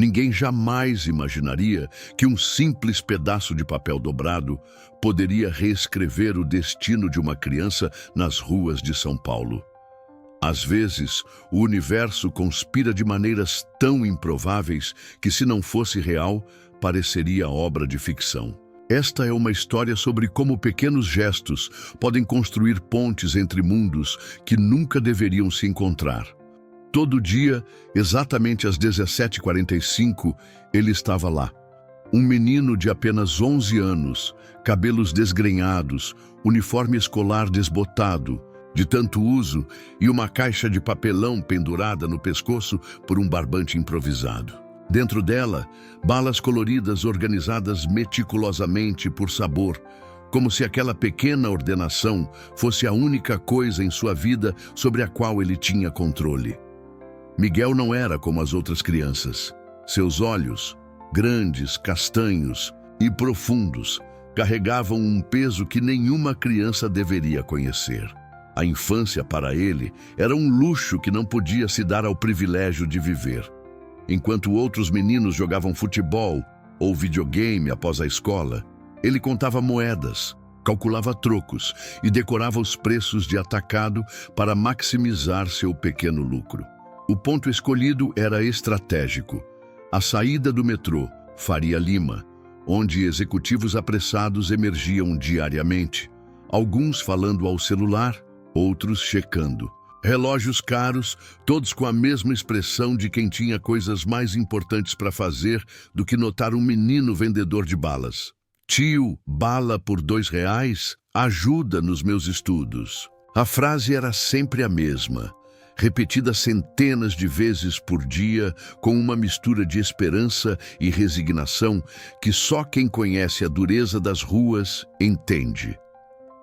Ninguém jamais imaginaria que um simples pedaço de papel dobrado poderia reescrever o destino de uma criança nas ruas de São Paulo. Às vezes, o universo conspira de maneiras tão improváveis que, se não fosse real, pareceria obra de ficção. Esta é uma história sobre como pequenos gestos podem construir pontes entre mundos que nunca deveriam se encontrar. Todo dia, exatamente às 17h45, ele estava lá. Um menino de apenas 11 anos, cabelos desgrenhados, uniforme escolar desbotado, de tanto uso, e uma caixa de papelão pendurada no pescoço por um barbante improvisado. Dentro dela, balas coloridas organizadas meticulosamente por sabor, como se aquela pequena ordenação fosse a única coisa em sua vida sobre a qual ele tinha controle. Miguel não era como as outras crianças. Seus olhos, grandes, castanhos e profundos, carregavam um peso que nenhuma criança deveria conhecer. A infância, para ele, era um luxo que não podia se dar ao privilégio de viver. Enquanto outros meninos jogavam futebol ou videogame após a escola, ele contava moedas, calculava trocos e decorava os preços de atacado para maximizar seu pequeno lucro. O ponto escolhido era estratégico. A saída do metrô, Faria Lima, onde executivos apressados emergiam diariamente, alguns falando ao celular, outros checando. Relógios caros, todos com a mesma expressão de quem tinha coisas mais importantes para fazer do que notar um menino vendedor de balas. Tio, bala por R$2? Ajuda nos meus estudos. A frase era sempre a mesma, repetida centenas de vezes por dia, com uma mistura de esperança e resignação que só quem conhece a dureza das ruas entende.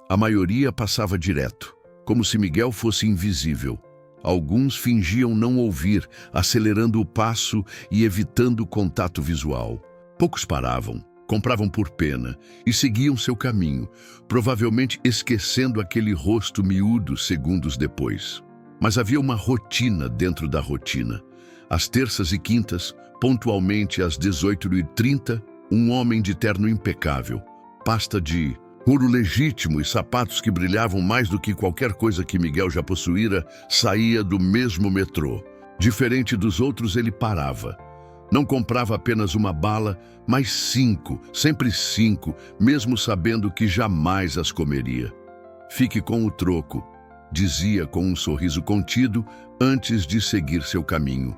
A maioria passava direto, como se Miguel fosse invisível. Alguns fingiam não ouvir, acelerando o passo e evitando o contato visual. Poucos paravam, compravam por pena e seguiam seu caminho, provavelmente esquecendo aquele rosto miúdo segundos depois. Mas havia uma rotina dentro da rotina. Às terças e quintas, pontualmente às 18h30, um homem de terno impecável, pasta de ouro legítimo e sapatos que brilhavam mais do que qualquer coisa que Miguel já possuíra, saía do mesmo metrô. Diferente dos outros, ele parava. Não comprava apenas uma bala, mas 5, sempre 5, mesmo sabendo que jamais as comeria. Fique com o troco, dizia com um sorriso contido antes de seguir seu caminho.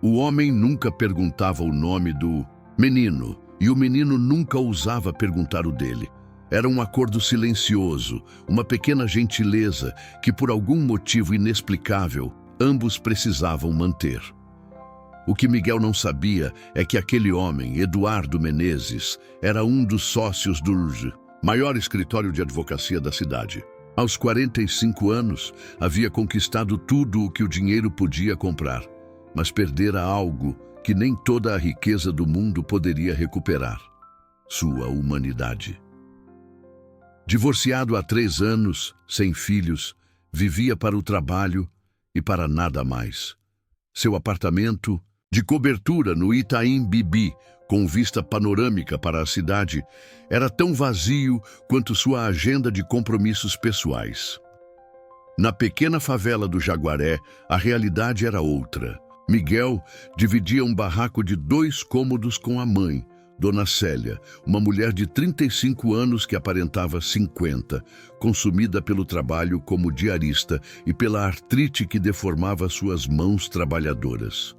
O homem nunca perguntava o nome do menino, e o menino nunca ousava perguntar o dele. Era um acordo silencioso, uma pequena gentileza que, por algum motivo inexplicável, ambos precisavam manter. O que Miguel não sabia é que aquele homem, Eduardo Menezes, era um dos sócios do maior escritório de advocacia da cidade. Aos 45 anos, havia conquistado tudo o que o dinheiro podia comprar, mas perdera algo que nem toda a riqueza do mundo poderia recuperar: sua humanidade. Divorciado há 3 anos, sem filhos, vivia para o trabalho e para nada mais. Seu apartamento, de cobertura no Itaim Bibi, com vista panorâmica para a cidade, era tão vazio quanto sua agenda de compromissos pessoais. Na pequena favela do Jaguaré, a realidade era outra. Miguel dividia um barraco de 2 cômodos com a mãe, Dona Célia, uma mulher de 35 anos que aparentava 50, consumida pelo trabalho como diarista e pela artrite que deformava suas mãos trabalhadoras.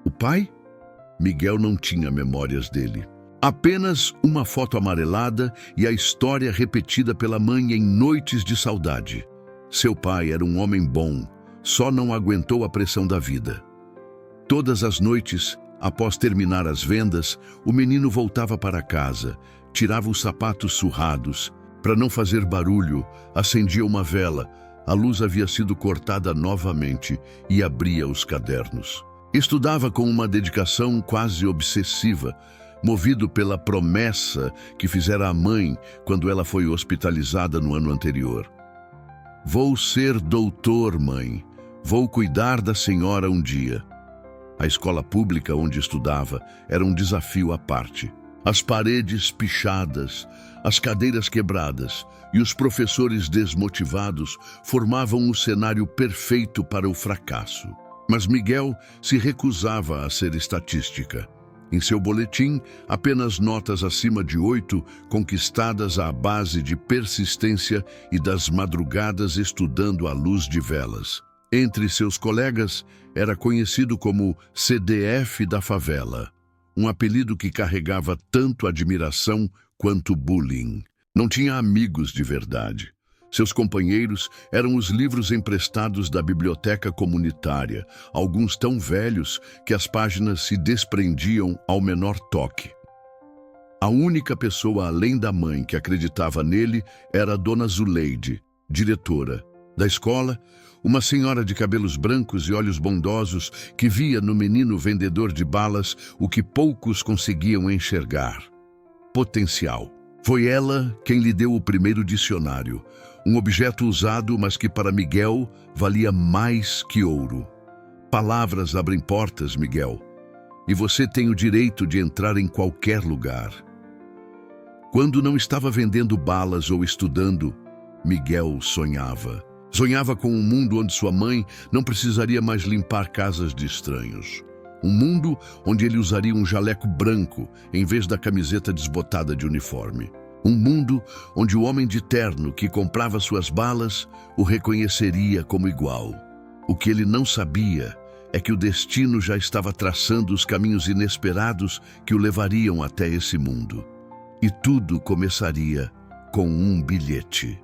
O pai? Miguel não tinha memórias dele. Apenas uma foto amarelada e a história repetida pela mãe em noites de saudade. Seu pai era um homem bom, só não aguentou a pressão da vida. Todas as noites, após terminar as vendas, o menino voltava para casa, tirava os sapatos surrados. Para não fazer barulho, acendia uma vela. A luz havia sido cortada novamente e abria os cadernos. Estudava com uma dedicação quase obsessiva, movido pela promessa que fizera a mãe quando ela foi hospitalizada no ano anterior. Vou ser doutor, mãe. Vou cuidar da senhora um dia. A escola pública onde estudava era um desafio à parte. As paredes pichadas, as cadeiras quebradas e os professores desmotivados formavam o cenário perfeito para o fracasso. Mas Miguel se recusava a ser estatística. Em seu boletim, apenas notas acima de 8, conquistadas à base de persistência e das madrugadas estudando à luz de velas. Entre seus colegas, era conhecido como CDF da favela, um apelido que carregava tanto admiração quanto bullying. Não tinha amigos de verdade. Seus companheiros eram os livros emprestados da biblioteca comunitária, alguns tão velhos que as páginas se desprendiam ao menor toque. A única pessoa além da mãe que acreditava nele era a Dona Zuleide, diretora da escola, uma senhora de cabelos brancos e olhos bondosos que via no menino vendedor de balas o que poucos conseguiam enxergar: potencial. Foi ela quem lhe deu o primeiro dicionário, um objeto usado, mas que para Miguel valia mais que ouro. Palavras abrem portas, Miguel, e você tem o direito de entrar em qualquer lugar. Quando não estava vendendo balas ou estudando, Miguel sonhava. Sonhava com um mundo onde sua mãe não precisaria mais limpar casas de estranhos. Um mundo onde ele usaria um jaleco branco em vez da camiseta desbotada de uniforme. Um mundo onde o homem de terno que comprava suas balas o reconheceria como igual. O que ele não sabia é que o destino já estava traçando os caminhos inesperados que o levariam até esse mundo. E tudo começaria com um bilhete.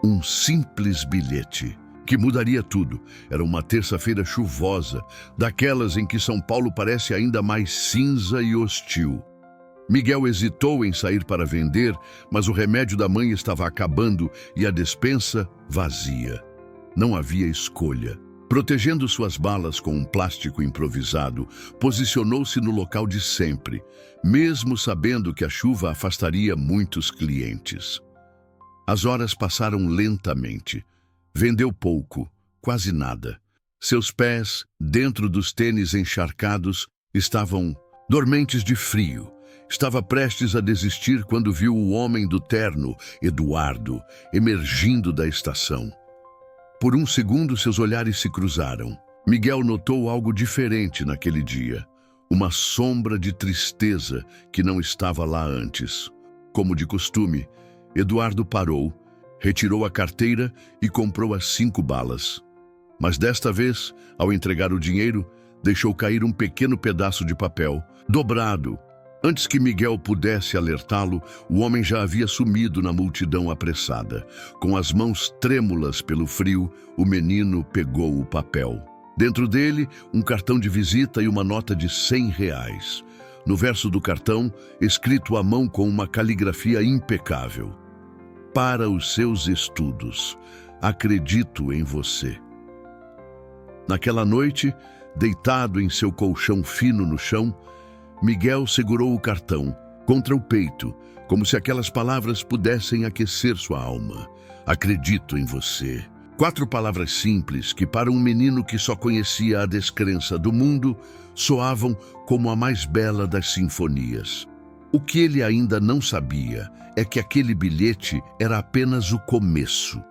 Um simples bilhete que mudaria tudo. Era uma terça-feira chuvosa, daquelas em que São Paulo parece ainda mais cinza e hostil. Miguel hesitou em sair para vender, mas o remédio da mãe estava acabando e a despensa vazia. Não havia escolha. Protegendo suas balas com um plástico improvisado, posicionou-se no local de sempre, mesmo sabendo que a chuva afastaria muitos clientes. As horas passaram lentamente. Vendeu pouco, quase nada. Seus pés, dentro dos tênis encharcados, estavam dormentes de frio. Estava prestes a desistir quando viu o homem do terno, Eduardo, emergindo da estação. Por um segundo, seus olhares se cruzaram. Miguel notou algo diferente naquele dia. Uma sombra de tristeza que não estava lá antes. Como de costume, Eduardo parou, retirou a carteira e comprou as 5 balas. Mas desta vez, ao entregar o dinheiro, deixou cair um pequeno pedaço de papel, dobrado. Antes que Miguel pudesse alertá-lo, o homem já havia sumido na multidão apressada. Com as mãos trêmulas pelo frio, o menino pegou o papel. Dentro dele, um cartão de visita e uma nota de R$ 100. No verso do cartão, escrito à mão com uma caligrafia impecável: para os seus estudos, acredito em você. Naquela noite, deitado em seu colchão fino no chão, Miguel segurou o cartão contra o peito, como se aquelas palavras pudessem aquecer sua alma. Acredito em você. 4 palavras simples que, para um menino que só conhecia a descrença do mundo, soavam como a mais bela das sinfonias. O que ele ainda não sabia é que aquele bilhete era apenas o começo.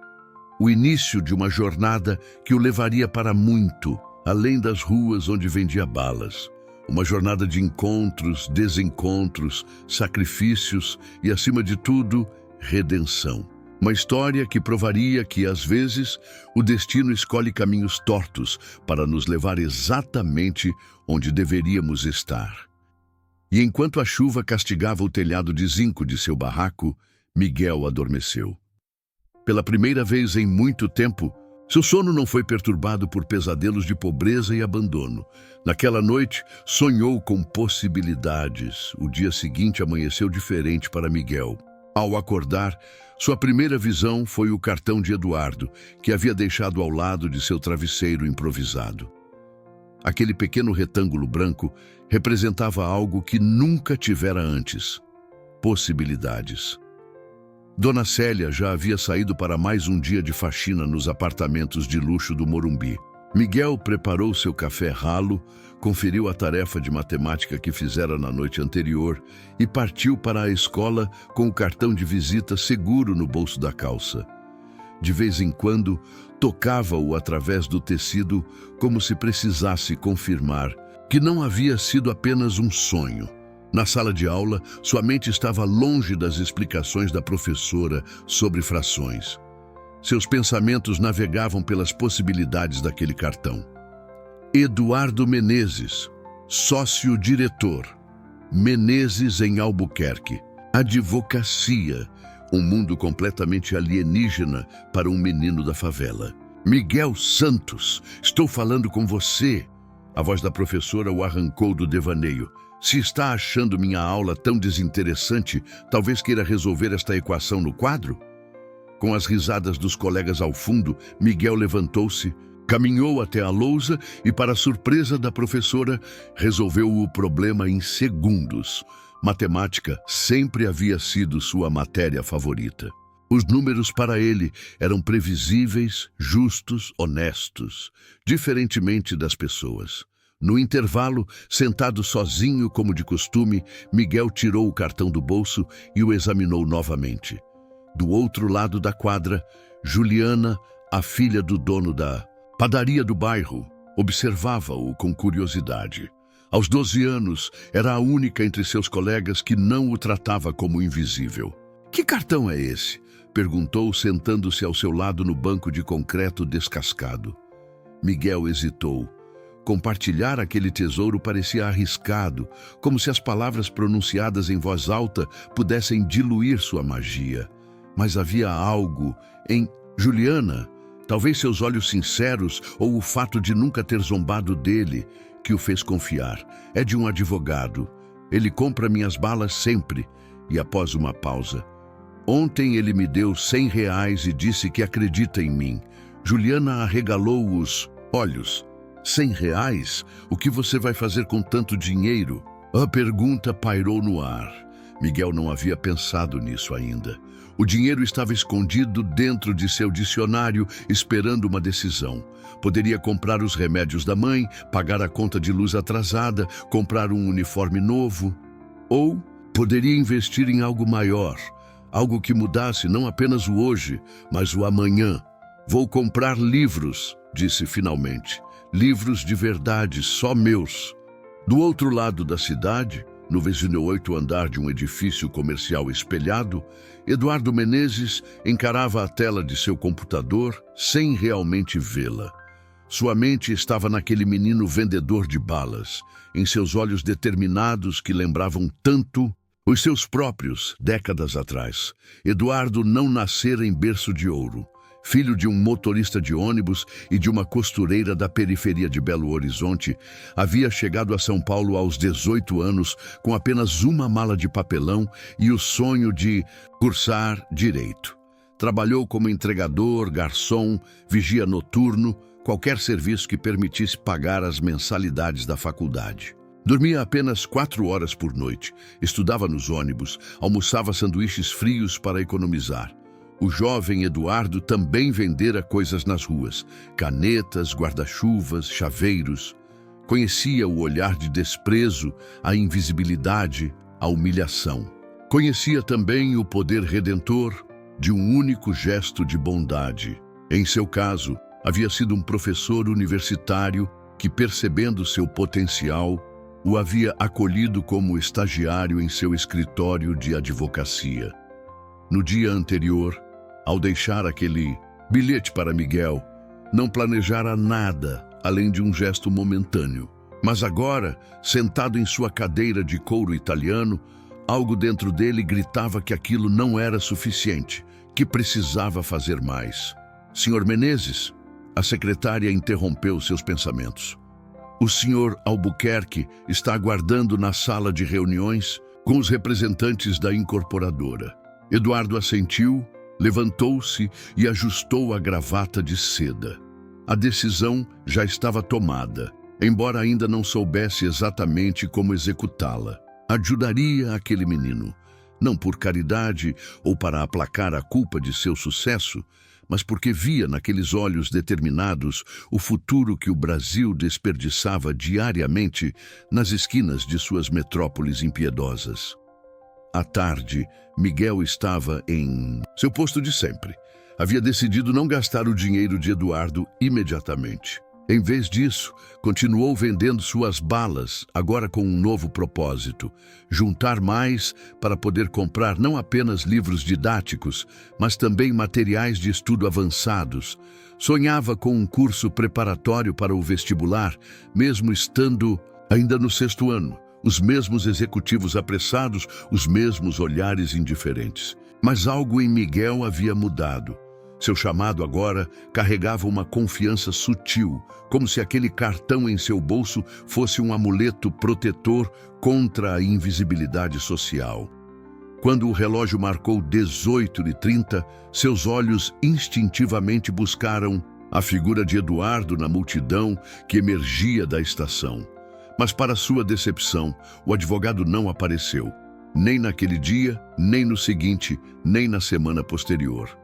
O início de uma jornada que o levaria para muito, além das ruas onde vendia balas. Uma jornada de encontros, desencontros, sacrifícios e, acima de tudo, redenção. Uma história que provaria que, às vezes, o destino escolhe caminhos tortos para nos levar exatamente onde deveríamos estar. E enquanto a chuva castigava o telhado de zinco de seu barraco, Miguel adormeceu. Pela primeira vez em muito tempo, seu sono não foi perturbado por pesadelos de pobreza e abandono. Naquela noite, sonhou com possibilidades. O dia seguinte amanheceu diferente para Miguel. Ao acordar, sua primeira visão foi o cartão de Eduardo, que havia deixado ao lado de seu travesseiro improvisado. Aquele pequeno retângulo branco representava algo que nunca tivera antes: possibilidades. Dona Célia já havia saído para mais um dia de faxina nos apartamentos de luxo do Morumbi. Miguel preparou seu café ralo, conferiu a tarefa de matemática que fizera na noite anterior e partiu para a escola com o cartão de visita seguro no bolso da calça. De vez em quando, tocava-o através do tecido como se precisasse confirmar que não havia sido apenas um sonho. Na sala de aula, sua mente estava longe das explicações da professora sobre frações. Seus pensamentos navegavam pelas possibilidades daquele cartão. Eduardo Menezes, sócio-diretor. Menezes em Albuquerque. Advocacia. Um mundo completamente alienígena para um menino da favela. Miguel Santos, estou falando com você. A voz da professora o arrancou do devaneio. Se está achando minha aula tão desinteressante, talvez queira resolver esta equação no quadro? Com as risadas dos colegas ao fundo, Miguel levantou-se, caminhou até a lousa e, para a surpresa da professora, resolveu o problema em segundos. Matemática sempre havia sido sua matéria favorita. Os números para ele eram previsíveis, justos, honestos, diferentemente das pessoas. No intervalo, sentado sozinho como de costume, Miguel tirou o cartão do bolso e o examinou novamente. Do outro lado da quadra, Juliana, a filha do dono da padaria do bairro, observava-o com curiosidade. Aos 12 anos, era a única entre seus colegas que não o tratava como invisível. "Que cartão é esse?" perguntou, sentando-se ao seu lado no banco de concreto descascado. Miguel hesitou. Compartilhar aquele tesouro parecia arriscado, como se as palavras pronunciadas em voz alta pudessem diluir sua magia. Mas havia algo em Juliana, talvez seus olhos sinceros ou o fato de nunca ter zombado dele, que o fez confiar. "É de um advogado. Ele compra minhas balas sempre." E após uma pausa, "Ontem ele me deu R$100 e disse que acredita em mim." Juliana arregalou os olhos. R$100? O que você vai fazer com tanto dinheiro? A pergunta pairou no ar. Miguel não havia pensado nisso ainda. O dinheiro estava escondido dentro de seu dicionário, esperando uma decisão. Poderia comprar os remédios da mãe, pagar a conta de luz atrasada, comprar um uniforme novo. Ou poderia investir em algo maior, algo que mudasse não apenas o hoje, mas o amanhã. "Vou comprar livros", disse finalmente. "Livros de verdade, só meus." Do outro lado da cidade, no 28º andar de um edifício comercial espelhado, Eduardo Menezes encarava a tela de seu computador sem realmente vê-la. Sua mente estava naquele menino vendedor de balas, em seus olhos determinados que lembravam tanto os seus próprios, décadas atrás. Eduardo não nascera em berço de ouro. Filho de um motorista de ônibus e de uma costureira da periferia de Belo Horizonte, havia chegado a São Paulo aos 18 anos com apenas uma mala de papelão e o sonho de cursar direito. Trabalhou como entregador, garçom, vigia noturno, qualquer serviço que permitisse pagar as mensalidades da faculdade. Dormia apenas 4 horas por noite, estudava nos ônibus, almoçava sanduíches frios para economizar. O jovem Eduardo também vendera coisas nas ruas, canetas, guarda-chuvas, chaveiros. Conhecia o olhar de desprezo, a invisibilidade, a humilhação. Conhecia também o poder redentor de um único gesto de bondade. Em seu caso, havia sido um professor universitário que, percebendo seu potencial, o havia acolhido como estagiário em seu escritório de advocacia. No dia anterior, ao deixar aquele bilhete para Miguel, não planejara nada além de um gesto momentâneo. Mas agora, sentado em sua cadeira de couro italiano, algo dentro dele gritava que aquilo não era suficiente, que precisava fazer mais. "Senhor Menezes?" A secretária interrompeu seus pensamentos. "O senhor Albuquerque está aguardando na sala de reuniões com os representantes da incorporadora." Eduardo assentiu, levantou-se e ajustou a gravata de seda. A decisão já estava tomada, embora ainda não soubesse exatamente como executá-la. Ajudaria aquele menino, não por caridade ou para aplacar a culpa de seu sucesso, mas porque via naqueles olhos determinados o futuro que o Brasil desperdiçava diariamente nas esquinas de suas metrópoles impiedosas. À tarde, Miguel estava em seu posto de sempre. Havia decidido não gastar o dinheiro de Eduardo imediatamente. Em vez disso, continuou vendendo suas balas, agora com um novo propósito: juntar mais para poder comprar não apenas livros didáticos, mas também materiais de estudo avançados. Sonhava com um curso preparatório para o vestibular, mesmo estando ainda no 6º ano. Os mesmos executivos apressados, os mesmos olhares indiferentes. Mas algo em Miguel havia mudado. Seu chamado agora carregava uma confiança sutil, como se aquele cartão em seu bolso fosse um amuleto protetor contra a invisibilidade social. Quando o relógio marcou 18h30, seus olhos instintivamente buscaram a figura de Eduardo na multidão que emergia da estação. Mas, para sua decepção, o advogado não apareceu, nem naquele dia, nem no seguinte, nem na semana posterior.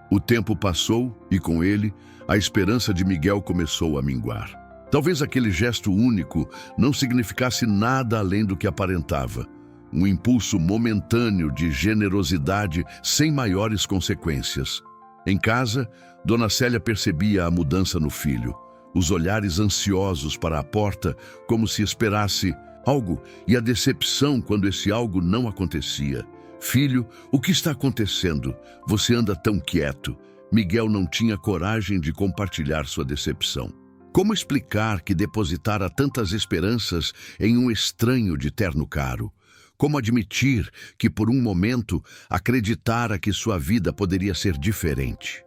O tempo passou e, com ele, a esperança de Miguel começou a minguar. Talvez aquele gesto único não significasse nada além do que aparentava. Um impulso momentâneo de generosidade sem maiores consequências. Em casa, Dona Célia percebia a mudança no filho. Os olhares ansiosos para a porta, como se esperasse algo, e a decepção quando esse algo não acontecia. Filho, o que está acontecendo? Você anda tão quieto. Miguel não tinha coragem de compartilhar sua decepção. Como explicar que depositara tantas esperanças em um estranho de terno caro? Como admitir que por um momento acreditara que sua vida poderia ser diferente?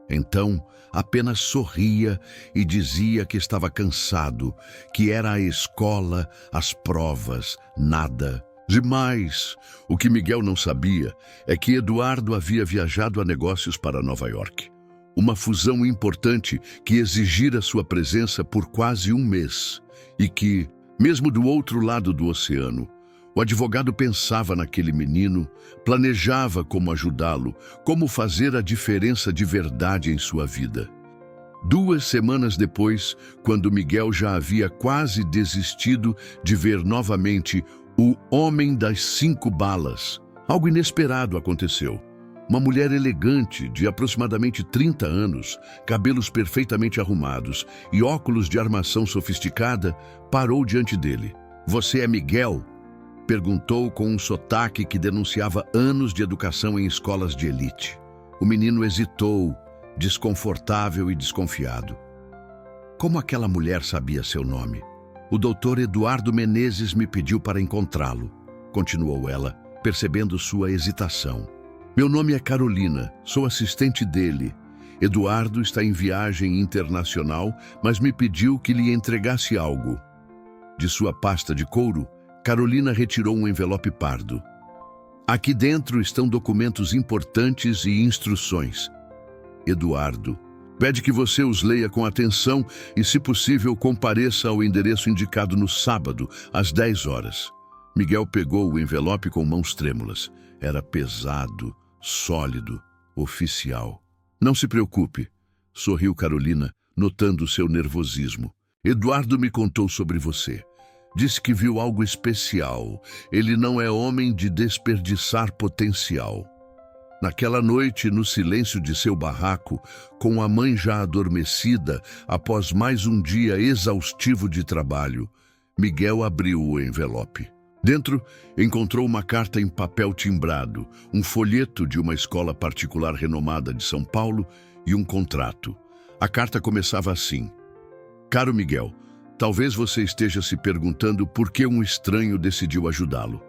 Então, apenas sorria e dizia que estava cansado, que era a escola, as provas, nada. Demais! O que Miguel não sabia é que Eduardo havia viajado a negócios para Nova York. Uma fusão importante que exigira sua presença por quase um mês. E que, mesmo do outro lado do oceano, o advogado pensava naquele menino, planejava como ajudá-lo, como fazer a diferença de verdade em sua vida. 2 semanas depois, quando Miguel já havia quase desistido de ver novamente o Homem das 5 Balas, algo inesperado aconteceu. Uma mulher elegante, de aproximadamente 30 anos, cabelos perfeitamente arrumados e óculos de armação sofisticada, parou diante dele. "Você é Miguel?" perguntou com um sotaque que denunciava anos de educação em escolas de elite. O menino hesitou, desconfortável e desconfiado. Como aquela mulher sabia seu nome? "O doutor Eduardo Menezes me pediu para encontrá-lo", continuou ela, percebendo sua hesitação. "Meu nome é Carolina, sou assistente dele. Eduardo está em viagem internacional, mas me pediu que lhe entregasse algo." De sua pasta de couro, Carolina retirou um envelope pardo. "Aqui dentro estão documentos importantes e instruções. Eduardo pede que você os leia com atenção e, se possível, compareça ao endereço indicado no sábado, às 10 horas. Miguel pegou o envelope com mãos trêmulas. Era pesado, sólido, oficial. "Não se preocupe", sorriu Carolina, notando seu nervosismo. "Eduardo me contou sobre você. Disse que viu algo especial. Ele não é homem de desperdiçar potencial." Naquela noite, no silêncio de seu barraco, com a mãe já adormecida, após mais um dia exaustivo de trabalho, Miguel abriu o envelope. Dentro, encontrou uma carta em papel timbrado, um folheto de uma escola particular renomada de São Paulo e um contrato. A carta começava assim: "Caro Miguel, talvez você esteja se perguntando por que um estranho decidiu ajudá-lo.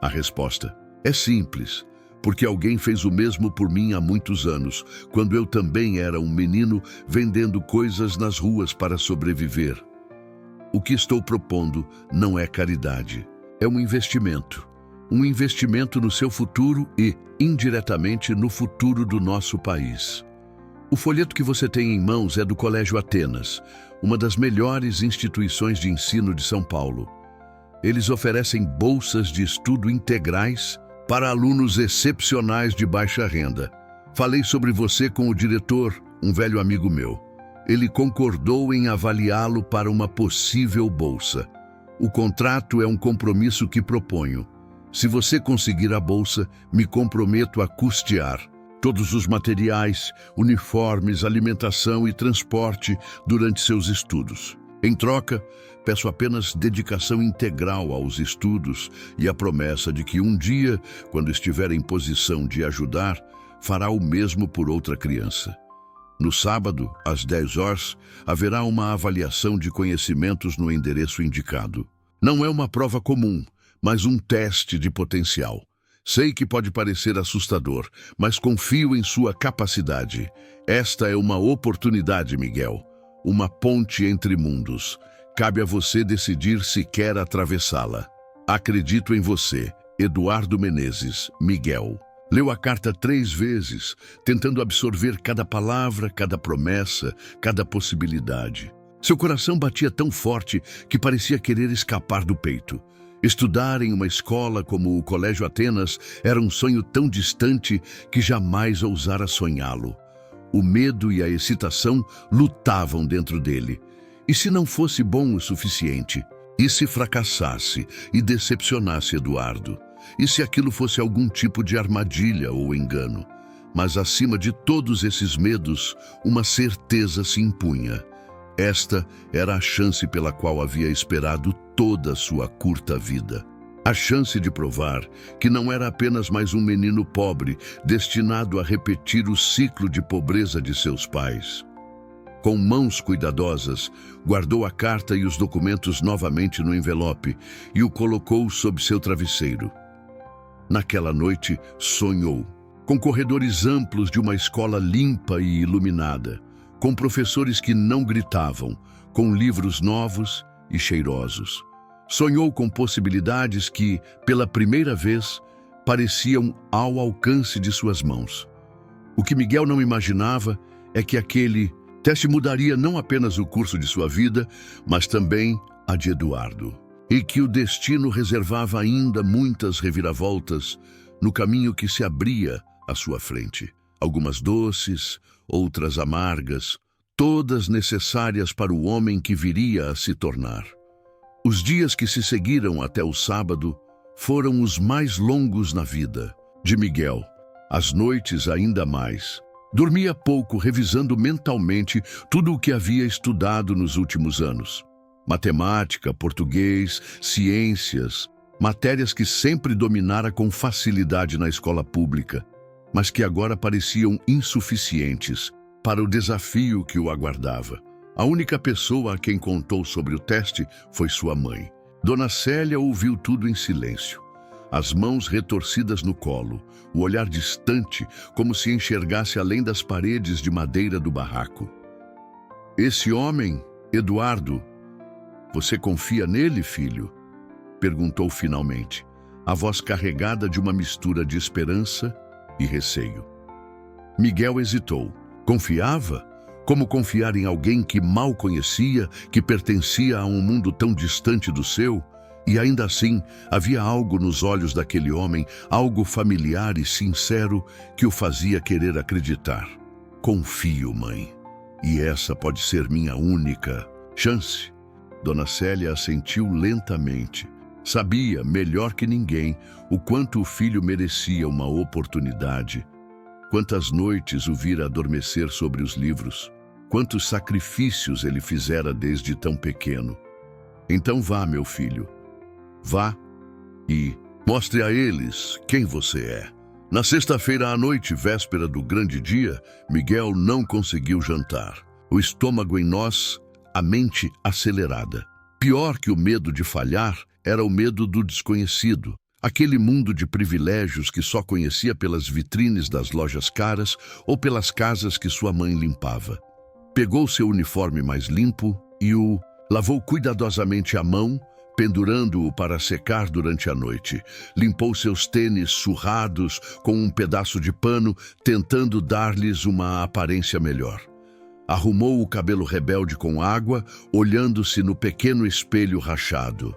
A resposta é simples. Porque alguém fez o mesmo por mim há muitos anos, quando eu também era um menino vendendo coisas nas ruas para sobreviver. O que estou propondo não é caridade, é um investimento. Um investimento no seu futuro e, indiretamente, no futuro do nosso país. O folheto que você tem em mãos é do Colégio Atenas, uma das melhores instituições de ensino de São Paulo. Eles oferecem bolsas de estudo integrais para alunos excepcionais de baixa renda. Falei sobre você com o diretor, um velho amigo meu. Ele concordou em avaliá-lo para uma possível bolsa. O contrato é um compromisso que proponho. Se você conseguir a bolsa, me comprometo a custear todos os materiais, uniformes, alimentação e transporte durante seus estudos. Em troca, peço apenas dedicação integral aos estudos e a promessa de que um dia, quando estiver em posição de ajudar, fará o mesmo por outra criança. No sábado, às 10 horas, haverá uma avaliação de conhecimentos no endereço indicado. Não é uma prova comum, mas um teste de potencial. Sei que pode parecer assustador, mas confio em sua capacidade. Esta é uma oportunidade, Miguel. Uma ponte entre mundos. Cabe a você decidir se quer atravessá-la. Acredito em você. Eduardo Menezes, Miguel. Leu a carta 3 vezes, tentando absorver cada palavra, cada promessa, cada possibilidade. Seu coração batia tão forte que parecia querer escapar do peito. Estudar em uma escola como o Colégio Atenas era um sonho tão distante que jamais ousara sonhá-lo. O medo e a excitação lutavam dentro dele. E se não fosse bom o suficiente? E se fracassasse e decepcionasse Eduardo? E se aquilo fosse algum tipo de armadilha ou engano? Mas acima de todos esses medos, uma certeza se impunha. Esta era a chance pela qual havia esperado toda a sua curta vida. A chance de provar que não era apenas mais um menino pobre, destinado a repetir o ciclo de pobreza de seus pais. Com mãos cuidadosas, guardou a carta e os documentos novamente no envelope e o colocou sob seu travesseiro. Naquela noite, sonhou, com corredores amplos de uma escola limpa e iluminada, com professores que não gritavam, com livros novos e cheirosos. Sonhou com possibilidades que, pela primeira vez, pareciam ao alcance de suas mãos. O que Miguel não imaginava é que aquele teste mudaria não apenas o curso de sua vida, mas também a de Eduardo. E que o destino reservava ainda muitas reviravoltas no caminho que se abria à sua frente. Algumas doces, outras amargas, todas necessárias para o homem que viria a se tornar. Os dias que se seguiram até o sábado foram os mais longos na vida de Miguel. As noites ainda mais. Dormia pouco, revisando mentalmente tudo o que havia estudado nos últimos anos. Matemática, português, ciências, matérias que sempre dominara com facilidade na escola pública, mas que agora pareciam insuficientes para o desafio que o aguardava. A única pessoa a quem contou sobre o teste foi sua mãe. Dona Célia ouviu tudo em silêncio. As mãos retorcidas no colo, o olhar distante, como se enxergasse além das paredes de madeira do barraco. Esse homem, Eduardo, você confia nele, filho? Perguntou finalmente, a voz carregada de uma mistura de esperança e receio. Miguel hesitou. Confiava? Como confiar em alguém que mal conhecia, que pertencia a um mundo tão distante do seu? E ainda assim, havia algo nos olhos daquele homem, algo familiar e sincero que o fazia querer acreditar. Confio, mãe. E essa pode ser minha única chance. Dona Célia assentiu lentamente. Sabia, melhor que ninguém, o quanto o filho merecia uma oportunidade. Quantas noites o vira adormecer sobre os livros. Quantos sacrifícios ele fizera desde tão pequeno. Então vá, meu filho. Vá e mostre a eles quem você é. Na sexta-feira à noite, véspera do grande dia, Miguel não conseguiu jantar. O estômago em nós, a mente acelerada. Pior que o medo de falhar era o medo do desconhecido. Aquele mundo de privilégios que só conhecia pelas vitrines das lojas caras ou pelas casas que sua mãe limpava. Pegou seu uniforme mais limpo e o lavou cuidadosamente à mão, pendurando-o para secar durante a noite. Limpou seus tênis surrados com um pedaço de pano, tentando dar-lhes uma aparência melhor. Arrumou o cabelo rebelde com água, olhando-se no pequeno espelho rachado.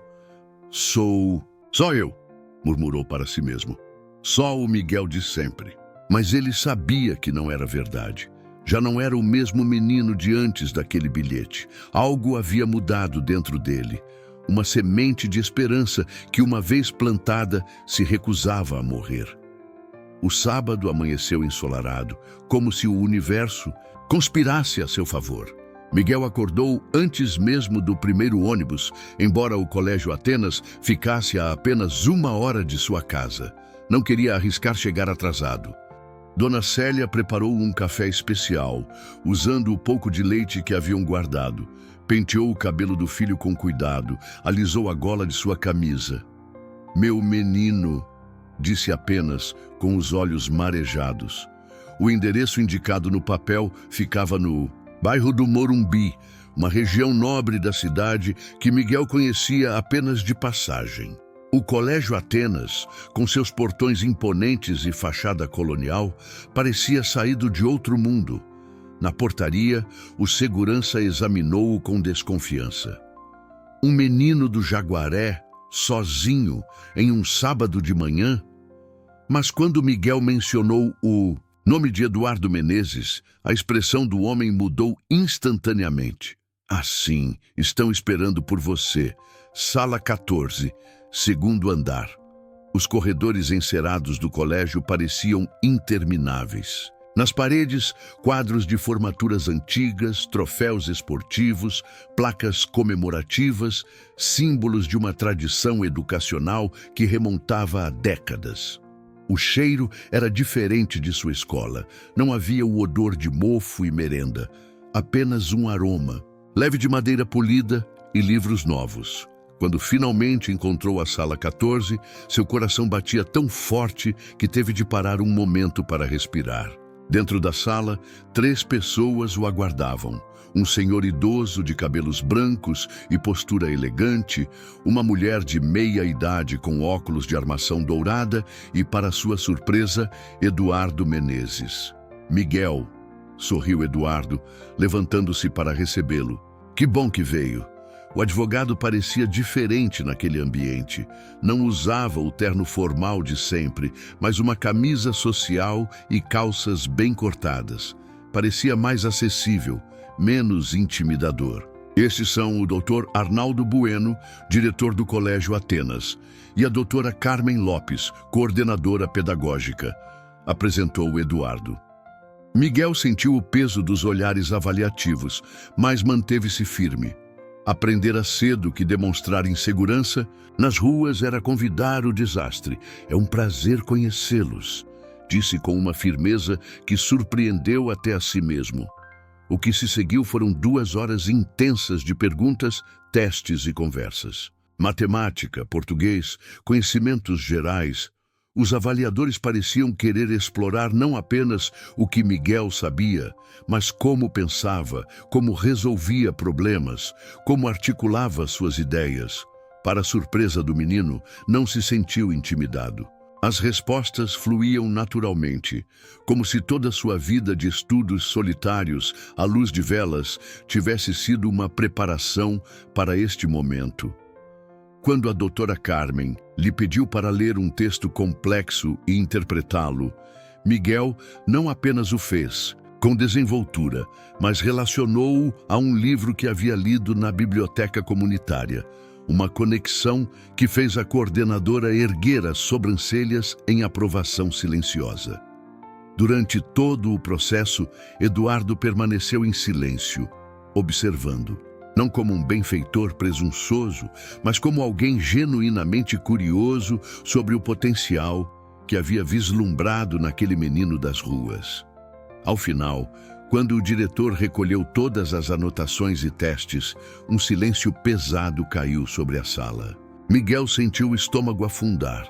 Só eu, murmurou para si mesmo. Só o Miguel de sempre. Mas ele sabia que não era verdade. Já não era o mesmo menino de antes daquele bilhete. Algo havia mudado dentro dele. Uma semente de esperança que, uma vez plantada, se recusava a morrer. O sábado amanheceu ensolarado, como se o universo conspirasse a seu favor. Miguel acordou antes mesmo do primeiro ônibus, embora o Colégio Atenas ficasse a apenas 1 hora de sua casa. Não queria arriscar chegar atrasado. Dona Célia preparou um café especial, usando o pouco de leite que haviam guardado. Penteou o cabelo do filho com cuidado, alisou a gola de sua camisa. "Meu menino", disse apenas, com os olhos marejados. O endereço indicado no papel ficava no bairro do Morumbi, uma região nobre da cidade que Miguel conhecia apenas de passagem. O Colégio Atenas, com seus portões imponentes e fachada colonial, parecia saído de outro mundo. Na portaria, o segurança examinou-o com desconfiança. Um menino do Jaguaré, sozinho, em um sábado de manhã? Mas quando Miguel mencionou o nome de Eduardo Menezes, a expressão do homem mudou instantaneamente. "Assim, estão esperando por você. Sala 14, segundo andar." Os corredores encerados do colégio pareciam intermináveis. Nas paredes, quadros de formaturas antigas, troféus esportivos, placas comemorativas, símbolos de uma tradição educacional que remontava a décadas. O cheiro era diferente de sua escola. Não havia o odor de mofo e merenda, apenas um aroma, leve de madeira polida e livros novos. Quando finalmente encontrou a sala 14, seu coração batia tão forte que teve de parar um momento para respirar. Dentro da sala, 3 pessoas o aguardavam. Um senhor idoso de cabelos brancos e postura elegante, uma mulher de meia idade com óculos de armação dourada e, para sua surpresa, Eduardo Menezes. "Miguel", sorriu Eduardo, levantando-se para recebê-lo. "Que bom que veio." O advogado parecia diferente naquele ambiente. Não usava o terno formal de sempre, mas uma camisa social e calças bem cortadas. Parecia mais acessível, menos intimidador. "Estes são o Dr. Arnaldo Bueno, diretor do Colégio Atenas, e a doutora Carmen Lopes, coordenadora pedagógica", apresentou Eduardo. Miguel sentiu o peso dos olhares avaliativos, mas manteve-se firme. Aprendera cedo que demonstrar insegurança nas ruas era convidar o desastre. "É um prazer conhecê-los", disse com uma firmeza que surpreendeu até a si mesmo. O que se seguiu foram 2 horas intensas de perguntas, testes e conversas. Matemática, português, conhecimentos gerais. Os avaliadores pareciam querer explorar não apenas o que Miguel sabia, mas como pensava, como resolvia problemas, como articulava suas ideias. Para a surpresa do menino, não se sentiu intimidado. As respostas fluíam naturalmente, como se toda sua vida de estudos solitários, à luz de velas, tivesse sido uma preparação para este momento. Quando a doutora Carmen lhe pediu para ler um texto complexo e interpretá-lo, Miguel não apenas o fez, com desenvoltura, mas relacionou-o a um livro que havia lido na biblioteca comunitária. Uma conexão que fez a coordenadora erguer as sobrancelhas em aprovação silenciosa. Durante todo o processo, Eduardo permaneceu em silêncio, observando. Não como um benfeitor presunçoso, mas como alguém genuinamente curioso sobre o potencial que havia vislumbrado naquele menino das ruas. Ao final, quando o diretor recolheu todas as anotações e testes, um silêncio pesado caiu sobre a sala. Miguel sentiu o estômago afundar.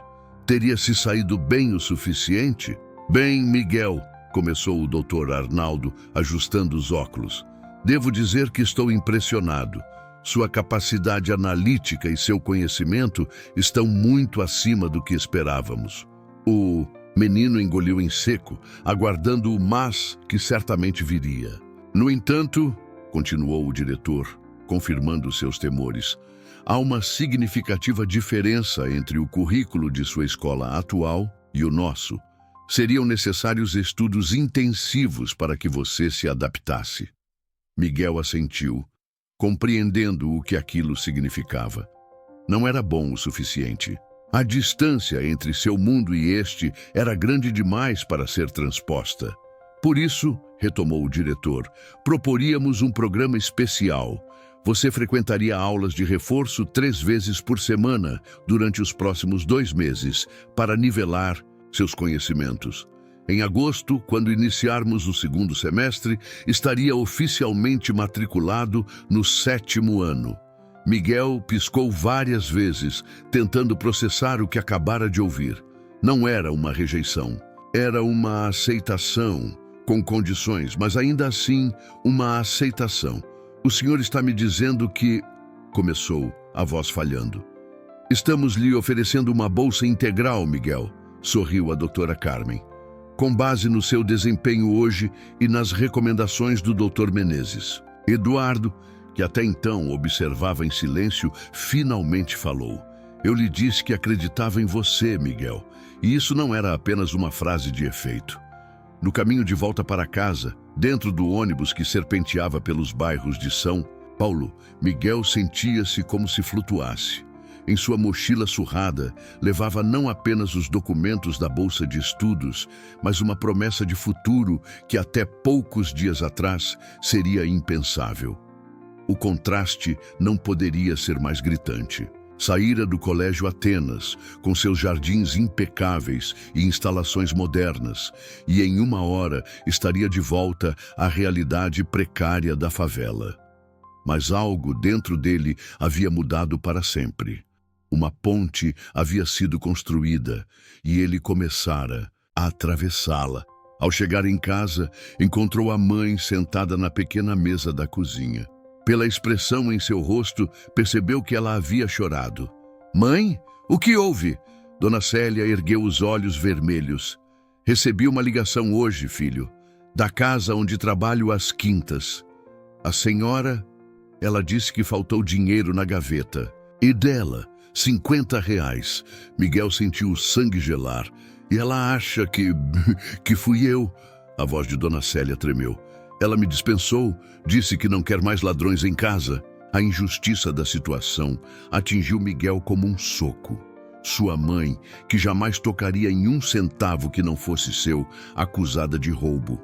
Teria se saído bem o suficiente? "Bem, Miguel", começou o Dr. Arnaldo, ajustando os óculos. "Devo dizer que estou impressionado. Sua capacidade analítica e seu conhecimento estão muito acima do que esperávamos." O menino engoliu em seco, aguardando o "mas" que certamente viria. "No entanto", continuou o diretor, confirmando seus temores, "há uma significativa diferença entre o currículo de sua escola atual e o nosso. Seriam necessários estudos intensivos para que você se adaptasse. Miguel assentiu, compreendendo o que aquilo significava. Não era bom o suficiente. A distância entre seu mundo e este era grande demais para ser transposta. Por isso, retomou o diretor, proporíamos um programa especial. Você frequentaria aulas de reforço 3 vezes por semana durante os próximos 2 meses para nivelar seus conhecimentos. Em agosto, quando iniciarmos o 2º semestre, estaria oficialmente matriculado no 7º ano. Miguel piscou várias vezes, tentando processar o que acabara de ouvir. Não era uma rejeição, era uma aceitação, com condições, mas ainda assim, uma aceitação. O senhor está me dizendo que... Começou, a voz falhando. Estamos lhe oferecendo uma bolsa integral, Miguel, sorriu a doutora Carmen. Com base no seu desempenho hoje e nas recomendações do Dr. Menezes. Eduardo, que até então observava em silêncio, finalmente falou. Eu lhe disse que acreditava em você, Miguel, e isso não era apenas uma frase de efeito. No caminho de volta para casa, dentro do ônibus que serpenteava pelos bairros de São Paulo, Miguel sentia-se como se flutuasse. Em sua mochila surrada, levava não apenas os documentos da bolsa de estudos, mas uma promessa de futuro que até poucos dias atrás seria impensável. O contraste não poderia ser mais gritante. Saíra do Colégio Atenas, com seus jardins impecáveis e instalações modernas, e em 1 hora estaria de volta à realidade precária da favela. Mas algo dentro dele havia mudado para sempre. Uma ponte havia sido construída e ele começara a atravessá-la. Ao chegar em casa, encontrou a mãe sentada na pequena mesa da cozinha. Pela expressão em seu rosto, percebeu que ela havia chorado. Mãe, o que houve? Dona Célia ergueu os olhos vermelhos. Recebi uma ligação hoje, filho, da casa onde trabalho às quintas. A senhora, ela disse que faltou dinheiro na gaveta. E dela, R$ 50. Miguel sentiu o sangue gelar. E ela acha que fui eu. A voz de Dona Célia tremeu. Ela me dispensou, disse que não quer mais ladrões em casa. A injustiça da situação atingiu Miguel como um soco. Sua mãe, que jamais tocaria em 1 centavo que não fosse seu, acusada de roubo.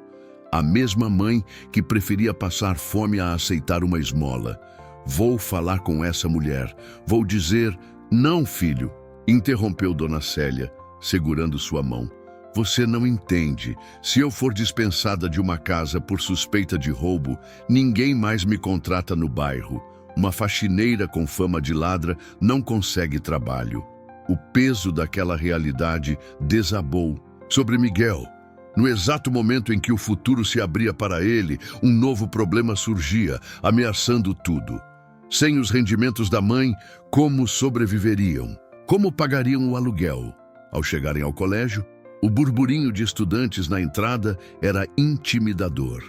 A mesma mãe que preferia passar fome a aceitar uma esmola. Vou falar com essa mulher. Vou dizer... Não, filho, interrompeu Dona Célia, segurando sua mão. Você não entende. Se eu for dispensada de uma casa por suspeita de roubo, ninguém mais me contrata no bairro. Uma faxineira com fama de ladra não consegue trabalho. O peso daquela realidade desabou sobre Miguel. No exato momento em que o futuro se abria para ele, um novo problema surgia, ameaçando tudo. Sem os rendimentos da mãe, como sobreviveriam? Como pagariam o aluguel? Ao chegarem ao colégio, o burburinho de estudantes na entrada era intimidador.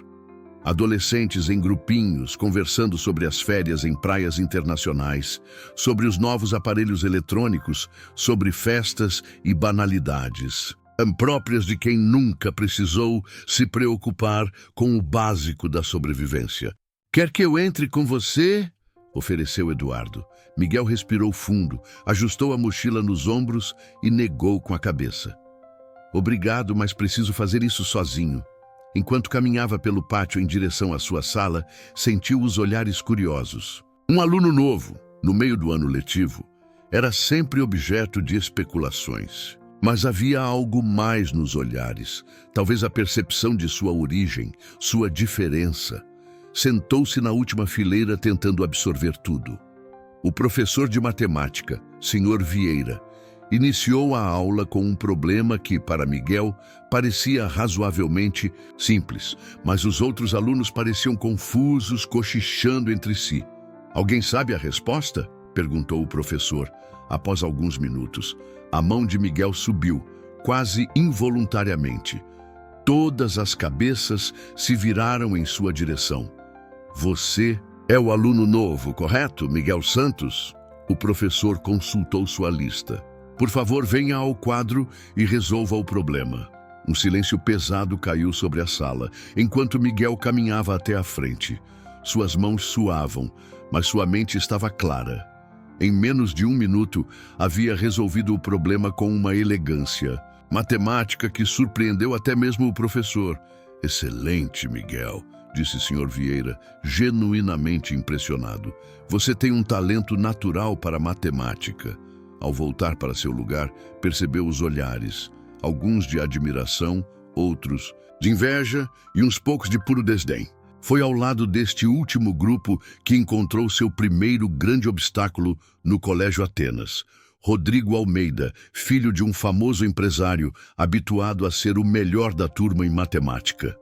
Adolescentes em grupinhos conversando sobre as férias em praias internacionais, sobre os novos aparelhos eletrônicos, sobre festas e banalidades, próprias de quem nunca precisou se preocupar com o básico da sobrevivência. Quer que eu entre com você? Ofereceu Eduardo. Miguel respirou fundo, ajustou a mochila nos ombros e negou com a cabeça. Obrigado, mas preciso fazer isso sozinho. Enquanto caminhava pelo pátio em direção à sua sala, sentiu os olhares curiosos. Um aluno novo, no meio do ano letivo, era sempre objeto de especulações. Mas havia algo mais nos olhares, talvez a percepção de sua origem, sua diferença. Sentou-se na última fileira tentando absorver tudo. O professor de matemática, Sr. Vieira, iniciou a aula com um problema que, para Miguel, parecia razoavelmente simples, mas os outros alunos pareciam confusos, cochichando entre si. Alguém sabe a resposta? Perguntou o professor. Após alguns minutos, a mão de Miguel subiu, quase involuntariamente. Todas as cabeças se viraram em sua direção. Você é o aluno novo, correto, Miguel Santos? O professor consultou sua lista. Por favor, venha ao quadro e resolva o problema. Um silêncio pesado caiu sobre a sala, enquanto Miguel caminhava até a frente. Suas mãos suavam, mas sua mente estava clara. Em menos de 1 minuto, havia resolvido o problema com uma elegância. Matemática que surpreendeu até mesmo o professor. Excelente, Miguel, disse o Sr. Vieira, genuinamente impressionado. Você tem um talento natural para matemática. Ao voltar para seu lugar, percebeu os olhares, alguns de admiração, outros de inveja e uns poucos de puro desdém. Foi ao lado deste último grupo que encontrou seu primeiro grande obstáculo no Colégio Atenas. Rodrigo Almeida, filho de um famoso empresário, habituado a ser o melhor da turma em matemática.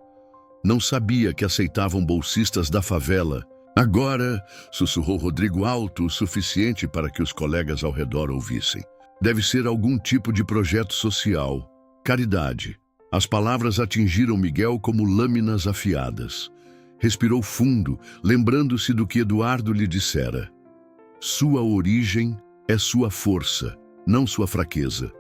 Não sabia que aceitavam bolsistas da favela. Agora, sussurrou Rodrigo alto o suficiente para que os colegas ao redor ouvissem. Deve ser algum tipo de projeto social. Caridade. As palavras atingiram Miguel como lâminas afiadas. Respirou fundo, lembrando-se do que Eduardo lhe dissera. Sua origem é sua força, não sua fraqueza.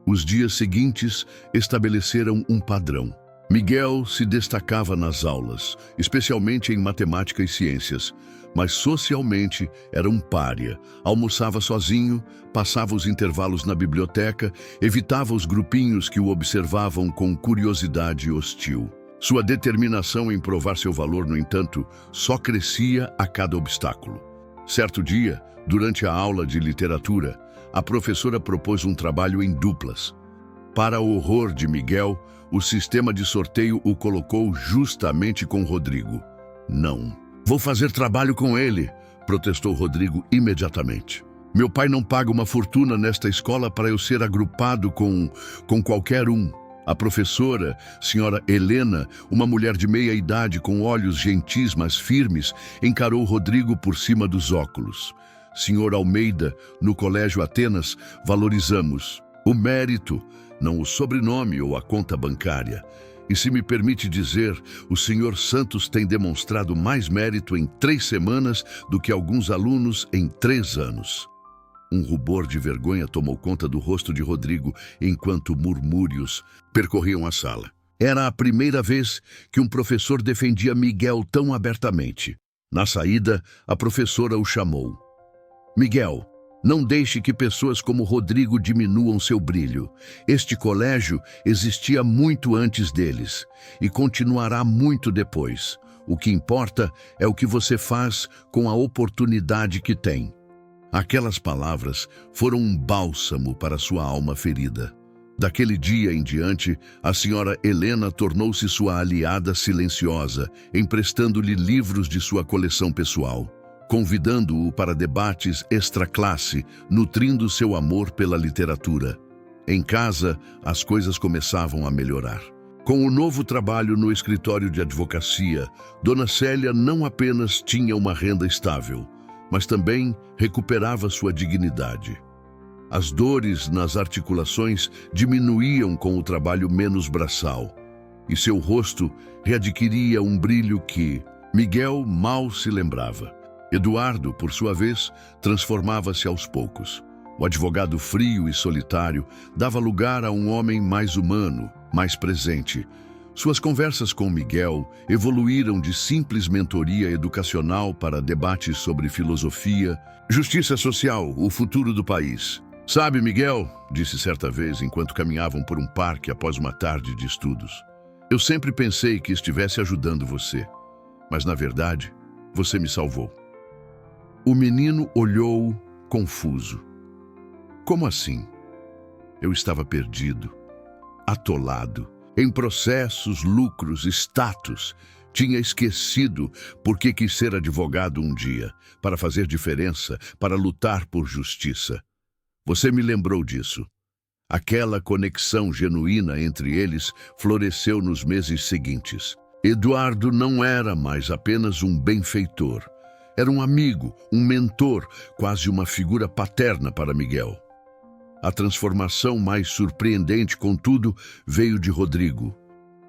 Os dias seguintes estabeleceram um padrão. Miguel se destacava nas aulas, especialmente em matemática e ciências, mas socialmente era um pária. Almoçava sozinho, passava os intervalos na biblioteca, evitava os grupinhos que o observavam com curiosidade hostil. Sua determinação em provar seu valor, no entanto, só crescia a cada obstáculo. Certo dia, durante a aula de literatura, a professora propôs um trabalho em duplas. Para o horror de Miguel, o sistema de sorteio o colocou justamente com Rodrigo. Não. Vou fazer trabalho com ele, protestou Rodrigo imediatamente. Meu pai não paga uma fortuna nesta escola para eu ser agrupado com qualquer um. A professora, senhora Helena, uma mulher de meia idade com olhos gentis mas firmes, encarou Rodrigo por cima dos óculos. Senhor Almeida, no Colégio Atenas, valorizamos o mérito, não o sobrenome ou a conta bancária. E se me permite dizer, o senhor Santos tem demonstrado mais mérito em 3 semanas do que alguns alunos em 3 anos. Um rubor de vergonha tomou conta do rosto de Rodrigo enquanto murmúrios percorriam a sala. Era a primeira vez que um professor defendia Miguel tão abertamente. Na saída, a professora o chamou. Miguel, não deixe que pessoas como Rodrigo diminuam seu brilho. Este colégio existia muito antes deles e continuará muito depois. O que importa é o que você faz com a oportunidade que tem. Aquelas palavras foram um bálsamo para sua alma ferida. Daquele dia em diante, a senhora Helena tornou-se sua aliada silenciosa, emprestando-lhe livros de sua coleção pessoal, convidando-o para debates extra-classe, nutrindo seu amor pela literatura. Em casa, as coisas começavam a melhorar. Com o novo trabalho no escritório de advocacia, Dona Célia não apenas tinha uma renda estável, mas também recuperava sua dignidade. As dores nas articulações diminuíam com o trabalho menos braçal, e seu rosto readquiria um brilho que Miguel mal se lembrava. Eduardo, por sua vez, transformava-se aos poucos. O advogado frio e solitário dava lugar a um homem mais humano, mais presente. Suas conversas com Miguel evoluíram de simples mentoria educacional para debates sobre filosofia, justiça social, o futuro do país. Sabe, Miguel, disse certa vez enquanto caminhavam por um parque após uma tarde de estudos, eu sempre pensei que estivesse ajudando você, mas na verdade, você me salvou. O menino olhou confuso. Como assim? Eu estava perdido, atolado, em processos, lucros, status. Tinha esquecido por que quis ser advogado um dia, para fazer diferença, para lutar por justiça. Você me lembrou disso. Aquela conexão genuína entre eles floresceu nos meses seguintes. Eduardo não era mais apenas um benfeitor. Era um amigo, um mentor, quase uma figura paterna para Miguel. A transformação mais surpreendente, contudo, veio de Rodrigo.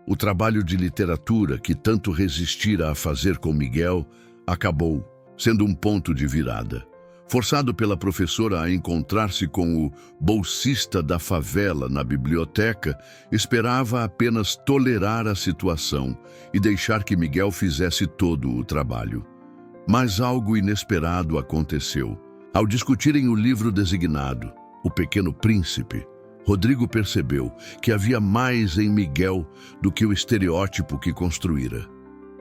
O trabalho de literatura que tanto resistira a fazer com Miguel acabou, sendo um ponto de virada. Forçado pela professora a encontrar-se com o bolsista da favela na biblioteca, esperava apenas tolerar a situação e deixar que Miguel fizesse todo o trabalho. Mas algo inesperado aconteceu. Ao discutirem o livro designado, O Pequeno Príncipe, Rodrigo percebeu que havia mais em Miguel do que o estereótipo que construíra.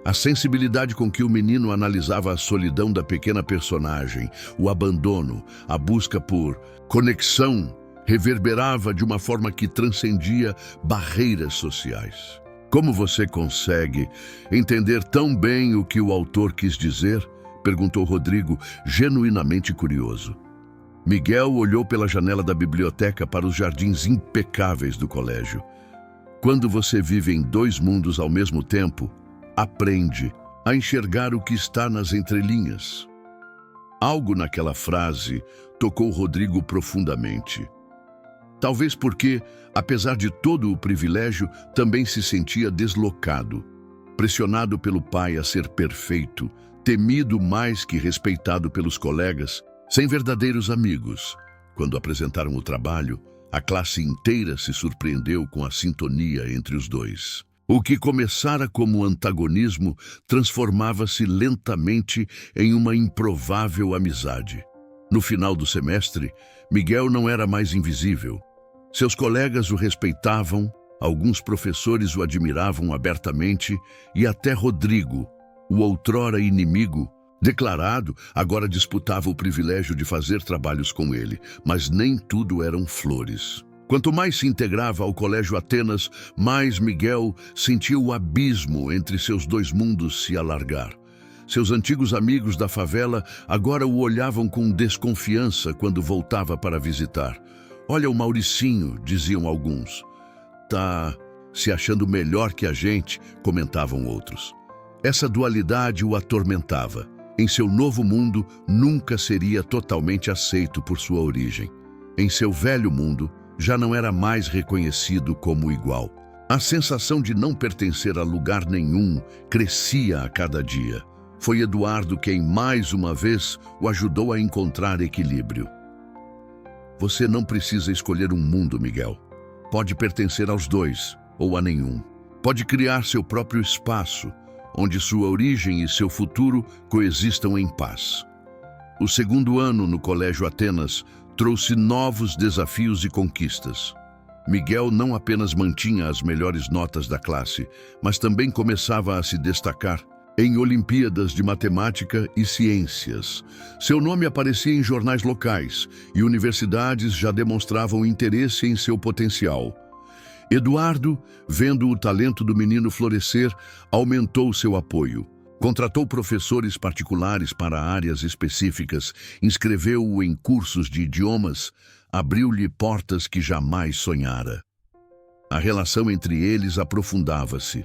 A sensibilidade com que o menino analisava a solidão da pequena personagem, o abandono, a busca por conexão, reverberava de uma forma que transcendia barreiras sociais. Como você consegue entender tão bem o que o autor quis dizer? Perguntou Rodrigo, genuinamente curioso. Miguel olhou pela janela da biblioteca para os jardins impecáveis do colégio. Quando você vive em dois mundos ao mesmo tempo, aprende a enxergar o que está nas entrelinhas. Algo naquela frase tocou Rodrigo profundamente. Talvez porque, apesar de todo o privilégio, também se sentia deslocado, pressionado pelo pai a ser perfeito, temido mais que respeitado pelos colegas, sem verdadeiros amigos. Quando apresentaram o trabalho, a classe inteira se surpreendeu com a sintonia entre os dois. O que começara como antagonismo transformava-se lentamente em uma improvável amizade. No final do semestre, Miguel não era mais invisível. Seus colegas o respeitavam, alguns professores o admiravam abertamente e até Rodrigo, o outrora inimigo, declarado, agora disputava o privilégio de fazer trabalhos com ele, mas nem tudo eram flores. Quanto mais se integrava ao Colégio Atenas, mais Miguel sentia o abismo entre seus dois mundos se alargar. Seus antigos amigos da favela agora o olhavam com desconfiança quando voltava para visitar. "Olha o Mauricinho", diziam alguns. "Tá se achando melhor que a gente", comentavam outros. Essa dualidade o atormentava. Em seu novo mundo, nunca seria totalmente aceito por sua origem. Em seu velho mundo, já não era mais reconhecido como igual. A sensação de não pertencer a lugar nenhum crescia a cada dia. Foi Eduardo quem, mais uma vez, o ajudou a encontrar equilíbrio. Você não precisa escolher um mundo, Miguel. Pode pertencer aos dois, ou a nenhum. Pode criar seu próprio espaço, onde sua origem e seu futuro coexistam em paz. O segundo ano no Colégio Atenas trouxe novos desafios e conquistas. Miguel não apenas mantinha as melhores notas da classe, mas também começava a se destacar em Olimpíadas de Matemática e Ciências. Seu nome aparecia em jornais locais e universidades já demonstravam interesse em seu potencial. Eduardo, vendo o talento do menino florescer, aumentou seu apoio. Contratou professores particulares para áreas específicas, inscreveu-o em cursos de idiomas, abriu-lhe portas que jamais sonhara. A relação entre eles aprofundava-se.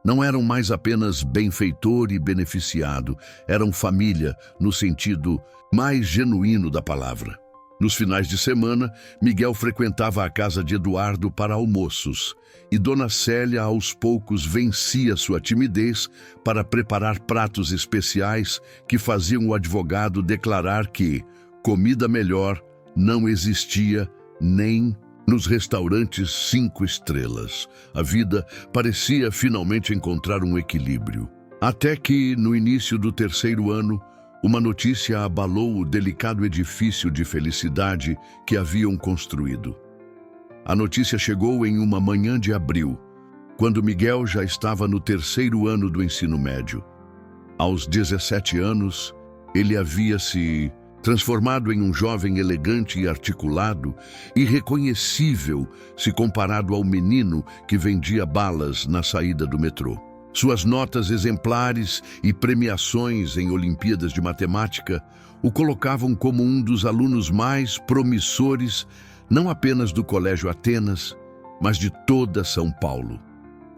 Não eram mais apenas benfeitor e beneficiado, eram família no sentido mais genuíno da palavra. Nos finais de semana, Miguel frequentava a casa de Eduardo para almoços, e Dona Célia aos poucos vencia sua timidez para preparar pratos especiais que faziam o advogado declarar que comida melhor não existia nem nos restaurantes 5 estrelas. A vida parecia finalmente encontrar um equilíbrio. Até que, no início do terceiro ano, uma notícia abalou o delicado edifício de felicidade que haviam construído. A notícia chegou em uma manhã de abril, quando Miguel já estava no terceiro ano do ensino médio. Aos 17 anos, ele havia se transformado em um jovem elegante e articulado, irreconhecível se comparado ao menino que vendia balas na saída do metrô. Suas notas exemplares e premiações em Olimpíadas de Matemática o colocavam como um dos alunos mais promissores, não apenas do Colégio Atenas, mas de toda São Paulo.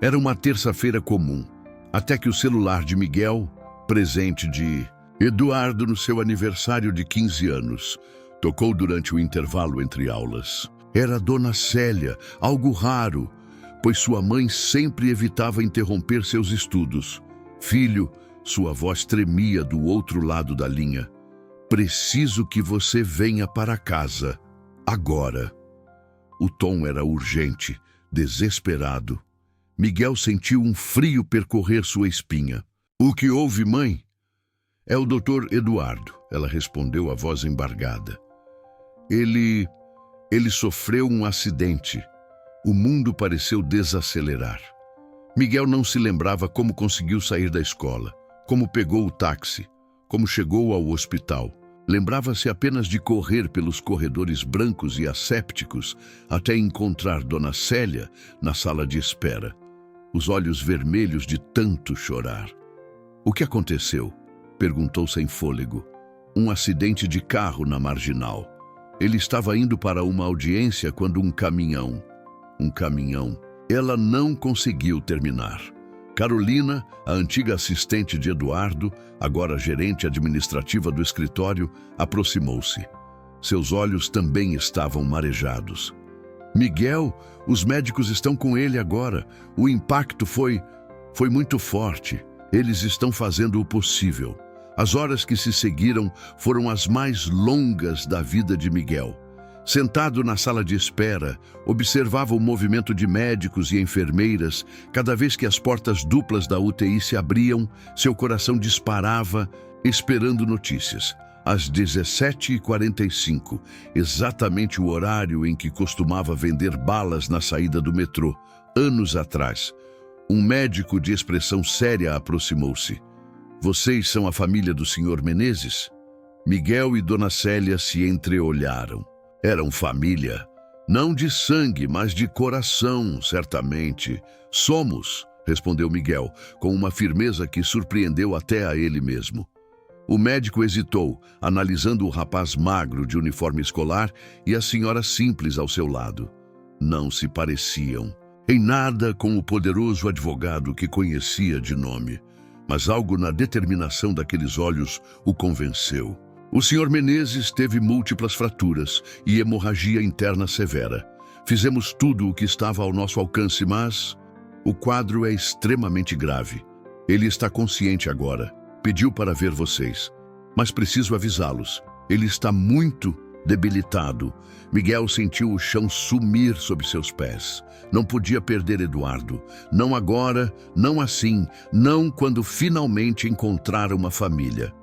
Era uma terça-feira comum, até que o celular de Miguel, presente de Eduardo no seu aniversário de 15 anos, tocou durante o intervalo entre aulas. Era Dona Célia, algo raro, pois sua mãe sempre evitava interromper seus estudos. "Filho", sua voz tremia do outro lado da linha. Preciso que você venha para casa, agora. O tom era urgente, desesperado. Miguel sentiu um frio percorrer sua espinha. O que houve, mãe? É o Dr. Eduardo, ela respondeu, a voz embargada. Ele sofreu um acidente. O mundo pareceu desacelerar. Miguel não se lembrava como conseguiu sair da escola, como pegou o táxi, como chegou ao hospital. Lembrava-se apenas de correr pelos corredores brancos e assépticos até encontrar Dona Célia na sala de espera, os olhos vermelhos de tanto chorar. O que aconteceu? Perguntou sem fôlego. Um acidente de carro na Marginal. Ele estava indo para uma audiência quando um caminhão. Ela não conseguiu terminar. Carolina, a antiga assistente de Eduardo, agora gerente administrativa do escritório, aproximou-se. Seus olhos também estavam marejados. Miguel, os médicos estão com ele agora. O impacto foi muito forte. Eles estão fazendo o possível. As horas que se seguiram foram as mais longas da vida de Miguel. Sentado na sala de espera, observava o movimento de médicos e enfermeiras. Cada vez que as portas duplas da UTI se abriam, seu coração disparava, esperando notícias. Às 17h45, exatamente o horário em que costumava vender balas na saída do metrô, anos atrás, um médico de expressão séria aproximou-se. Vocês são a família do Sr. Menezes? Miguel e Dona Célia se entreolharam. Eram família, não de sangue, mas de coração, certamente. Somos, respondeu Miguel, com uma firmeza que surpreendeu até a ele mesmo. O médico hesitou, analisando o rapaz magro de uniforme escolar e a senhora simples ao seu lado. Não se pareciam em nada com o poderoso advogado que conhecia de nome, mas algo na determinação daqueles olhos o convenceu. O Sr. Menezes teve múltiplas fraturas e hemorragia interna severa. Fizemos tudo o que estava ao nosso alcance, mas o quadro é extremamente grave. Ele está consciente agora. Pediu para ver vocês. Mas preciso avisá-los. Ele está muito debilitado. Miguel sentiu o chão sumir sob seus pés. Não podia perder Eduardo. Não agora, não assim, não quando finalmente encontrar uma família.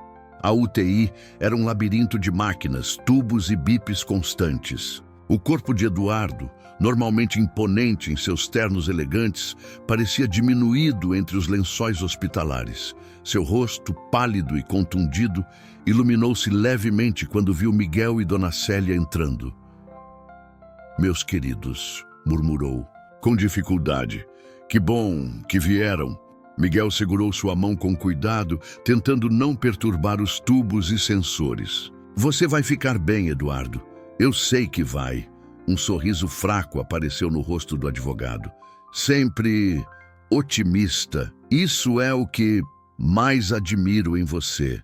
A UTI era um labirinto de máquinas, tubos e bips constantes. O corpo de Eduardo, normalmente imponente em seus ternos elegantes, parecia diminuído entre os lençóis hospitalares. Seu rosto, pálido e contundido, iluminou-se levemente quando viu Miguel e Dona Célia entrando. Meus queridos, murmurou, com dificuldade. Que bom que vieram. Miguel segurou sua mão com cuidado, tentando não perturbar os tubos e sensores. Você vai ficar bem, Eduardo. Eu sei que vai. Um sorriso fraco apareceu no rosto do advogado. Sempre otimista. Isso é o que mais admiro em você.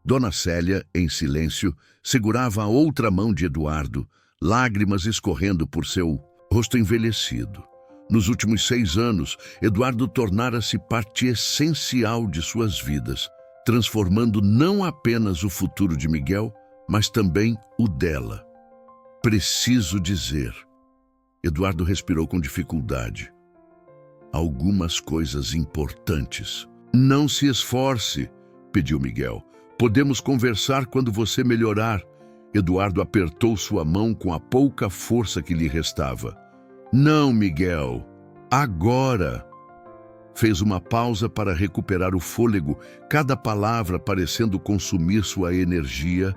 Dona Célia, em silêncio, segurava a outra mão de Eduardo, lágrimas escorrendo por seu rosto envelhecido. Nos últimos 6 anos, Eduardo tornara-se parte essencial de suas vidas, transformando não apenas o futuro de Miguel, mas também o dela. Preciso dizer. Eduardo respirou com dificuldade. Algumas coisas importantes. Não se esforce, pediu Miguel. Podemos conversar quando você melhorar. Eduardo apertou sua mão com a pouca força que lhe restava. Não, Miguel. Agora. Fez uma pausa para recuperar o fôlego, cada palavra parecendo consumir sua energia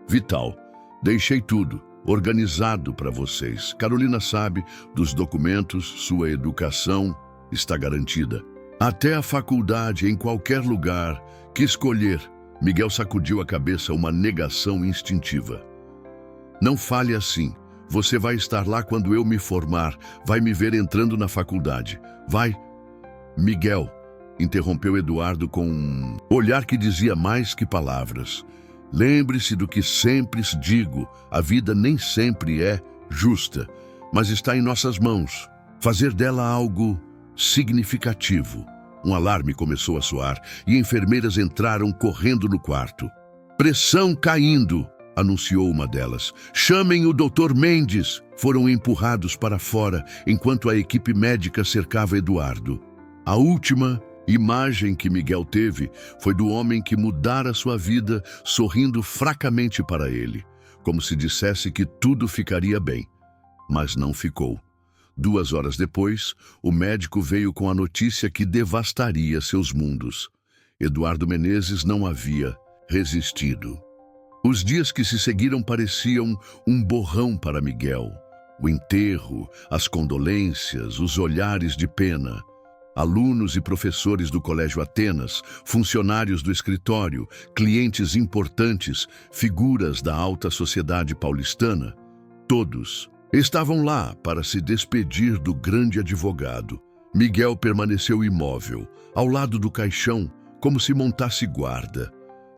vital. Deixei tudo organizado para vocês. Carolina sabe dos documentos, sua educação está garantida. Até a faculdade, em qualquer lugar que escolher. Miguel sacudiu a cabeça, uma negação instintiva. Não fale assim. Você vai estar lá quando eu me formar. Vai me ver entrando na faculdade. Vai. Miguel, interrompeu Eduardo com um olhar que dizia mais que palavras. Lembre-se do que sempre digo. A vida nem sempre é justa, mas está em nossas mãos. Fazer dela algo significativo. Um alarme começou a soar e enfermeiras entraram correndo no quarto. Pressão caindo, anunciou uma delas. Chamem o Dr. Mendes. Foram empurrados para fora enquanto a equipe médica cercava Eduardo. A última imagem que Miguel teve foi do homem que mudara sua vida, sorrindo fracamente para ele, como se dissesse que tudo ficaria bem. Mas não ficou. 2 horas depois, o médico veio com a notícia que devastaria seus mundos. Eduardo Menezes não havia resistido. Os dias que se seguiram pareciam um borrão para Miguel. O enterro, as condolências, os olhares de pena. Alunos e professores do Colégio Atenas, funcionários do escritório, clientes importantes, figuras da alta sociedade paulistana, todos estavam lá para se despedir do grande advogado. Miguel permaneceu imóvel, ao lado do caixão, como se montasse guarda.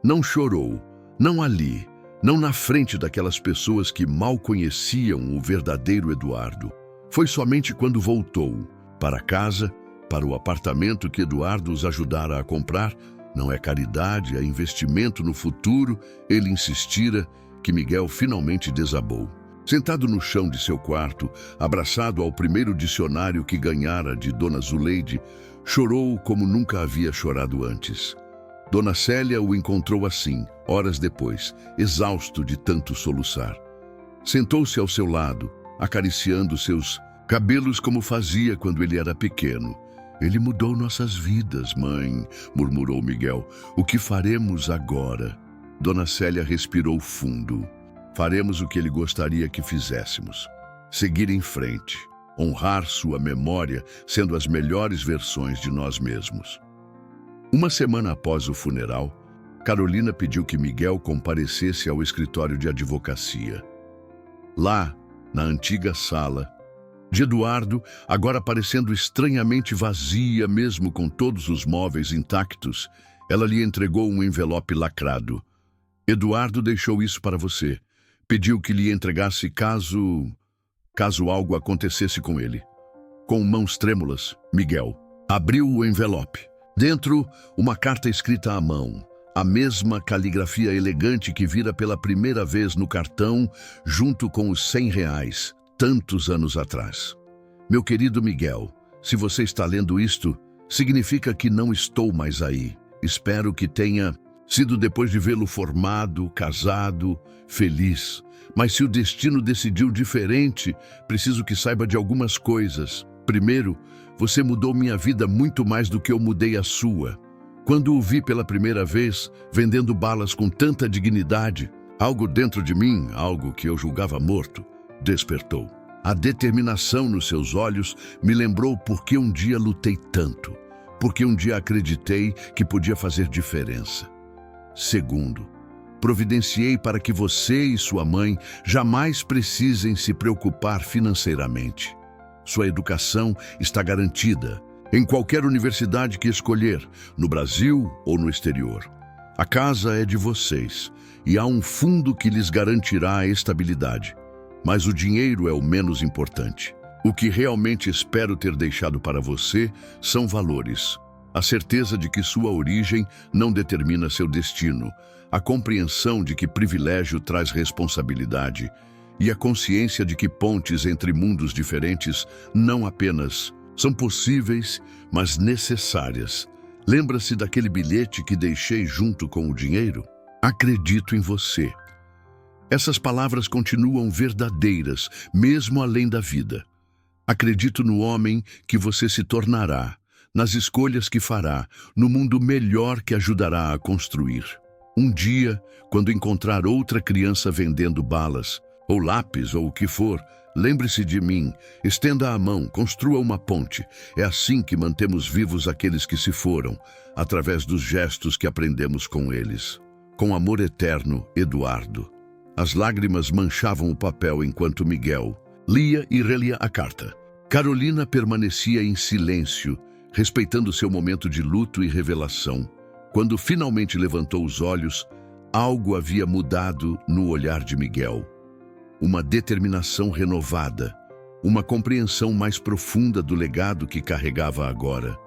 Não chorou, não ali, não na frente daquelas pessoas que mal conheciam o verdadeiro Eduardo. Foi somente quando voltou para casa, para o apartamento que Eduardo os ajudara a comprar. Não é caridade, é investimento no futuro, ele insistira, que Miguel finalmente desabou. Sentado no chão de seu quarto, abraçado ao primeiro dicionário que ganhara de Dona Zuleide, chorou como nunca havia chorado antes. Dona Célia o encontrou assim, horas depois, exausto de tanto soluçar. Sentou-se ao seu lado, acariciando seus cabelos como fazia quando ele era pequeno. Ele mudou nossas vidas, mãe, murmurou Miguel. O que faremos agora? Dona Célia respirou fundo. Faremos o que ele gostaria que fizéssemos. Seguir em frente, honrar sua memória, sendo as melhores versões de nós mesmos. Uma semana após o funeral, Carolina pediu que Miguel comparecesse ao escritório de advocacia. Lá, na antiga sala de Eduardo, agora parecendo estranhamente vazia, mesmo com todos os móveis intactos, ela lhe entregou um envelope lacrado. Eduardo deixou isso para você. Pediu que lhe entregasse caso algo acontecesse com ele. Com mãos trêmulas, Miguel abriu o envelope. Dentro, uma carta escrita à mão, a mesma caligrafia elegante que vira pela primeira vez no cartão, junto com os R$100, tantos anos atrás. Meu querido Miguel, se você está lendo isto, significa que não estou mais aí. Espero que tenha sido depois de vê-lo formado, casado, feliz. Mas se o destino decidiu diferente, preciso que saiba de algumas coisas. Primeiro, você mudou minha vida muito mais do que eu mudei a sua. Quando o vi pela primeira vez, vendendo balas com tanta dignidade, algo dentro de mim, algo que eu julgava morto, despertou. A determinação nos seus olhos me lembrou por que um dia lutei tanto, porque um dia acreditei que podia fazer diferença. Segundo, providenciei para que você e sua mãe jamais precisem se preocupar financeiramente. Sua educação está garantida em qualquer universidade que escolher, no Brasil ou no exterior. A casa é de vocês e há um fundo que lhes garantirá a estabilidade. Mas o dinheiro é o menos importante. O que realmente espero ter deixado para você são valores. A certeza de que sua origem não determina seu destino, a compreensão de que privilégio traz responsabilidade e a consciência de que pontes entre mundos diferentes não apenas são possíveis, mas necessárias. Lembra-se daquele bilhete que deixei junto com o dinheiro? Acredito em você. Essas palavras continuam verdadeiras, mesmo além da vida. Acredito no homem que você se tornará, nas escolhas que fará, no mundo melhor que ajudará a construir. Um dia, quando encontrar outra criança vendendo balas, ou lápis, ou o que for, lembre-se de mim, estenda a mão, construa uma ponte. É assim que mantemos vivos aqueles que se foram, através dos gestos que aprendemos com eles. Com amor eterno, Eduardo. As lágrimas manchavam o papel enquanto Miguel lia e relia a carta. Carolina permanecia em silêncio, respeitando seu momento de luto e revelação. Quando finalmente levantou os olhos, algo havia mudado no olhar de Miguel. Uma determinação renovada, uma compreensão mais profunda do legado que carregava agora.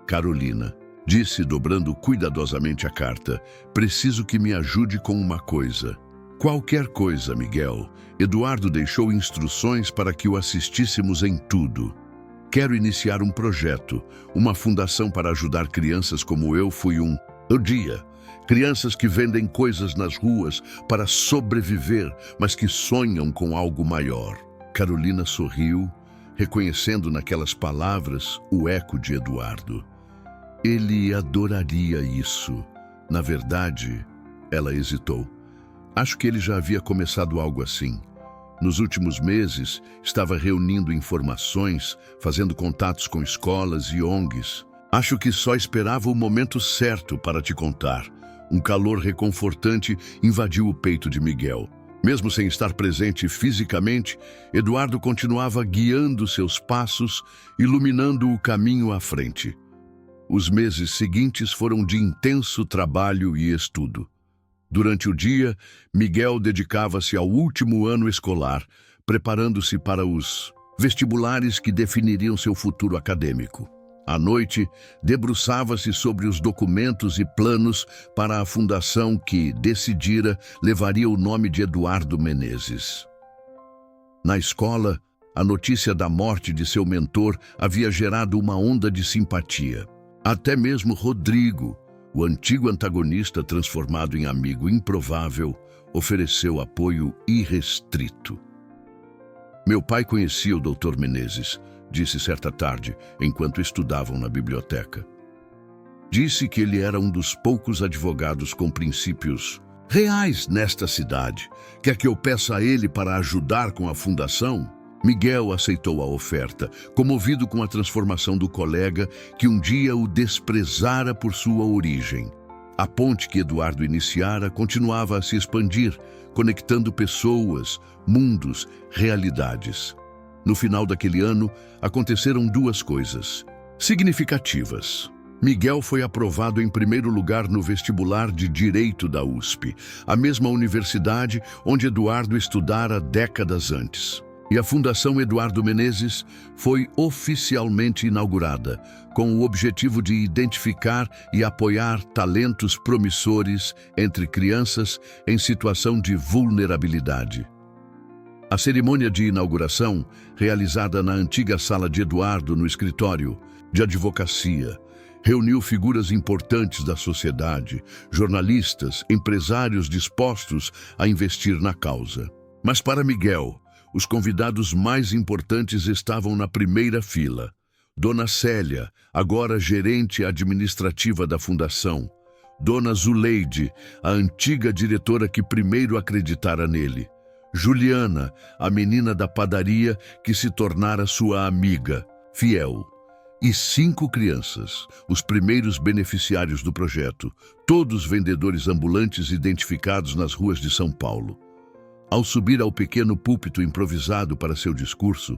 Carolina, Disse, dobrando cuidadosamente a carta: preciso que me ajude com uma coisa. Qualquer coisa, Miguel. Eduardo deixou instruções para que o assistíssemos em tudo. Quero iniciar um projeto, uma fundação para ajudar crianças como eu fui um dia. Crianças que vendem coisas nas ruas para sobreviver, mas que sonham com algo maior. Carolina sorriu, reconhecendo naquelas palavras o eco de Eduardo. Ele adoraria isso. Na verdade, ela hesitou. Acho que ele já havia começado algo assim. Nos últimos meses, estava reunindo informações, fazendo contatos com escolas e ONGs. Acho que só esperava o momento certo para te contar. Um calor reconfortante invadiu o peito de Miguel. Mesmo sem estar presente fisicamente, Eduardo continuava guiando seus passos, iluminando o caminho à frente. Os meses seguintes foram de intenso trabalho e estudo. Durante o dia, Miguel dedicava-se ao último ano escolar, preparando-se para os vestibulares que definiriam seu futuro acadêmico. À noite, debruçava-se sobre os documentos e planos para a fundação que, decidira, levaria o nome de Eduardo Menezes. Na escola, a notícia da morte de seu mentor havia gerado uma onda de simpatia. Até mesmo Rodrigo, o antigo antagonista transformado em amigo improvável, ofereceu apoio irrestrito. Meu pai conhecia o Dr. Menezes, disse certa tarde, enquanto estudavam na biblioteca. Disse que ele era um dos poucos advogados com princípios reais nesta cidade. Quer que eu peça a ele para ajudar com a fundação? Miguel aceitou a oferta, comovido com a transformação do colega que um dia o desprezara por sua origem. A ponte que Eduardo iniciara continuava a se expandir, conectando pessoas, mundos, realidades. No final daquele ano, aconteceram duas coisas significativas. Miguel foi aprovado em primeiro lugar no vestibular de Direito da USP, a mesma universidade onde Eduardo estudara décadas antes. E a Fundação Eduardo Menezes foi oficialmente inaugurada, com o objetivo de identificar e apoiar talentos promissores entre crianças em situação de vulnerabilidade. A cerimônia de inauguração, realizada na antiga sala de Eduardo no escritório de advocacia, reuniu figuras importantes da sociedade, jornalistas, empresários dispostos a investir na causa. Mas para Miguel, os convidados mais importantes estavam na primeira fila. Dona Célia, agora gerente administrativa da fundação. Dona Zuleide, a antiga diretora que primeiro acreditara nele. Juliana, a menina da padaria que se tornara sua amiga, fiel. E 5 crianças, os primeiros beneficiários do projeto, todos vendedores ambulantes identificados nas ruas de São Paulo. Ao subir ao pequeno púlpito improvisado para seu discurso,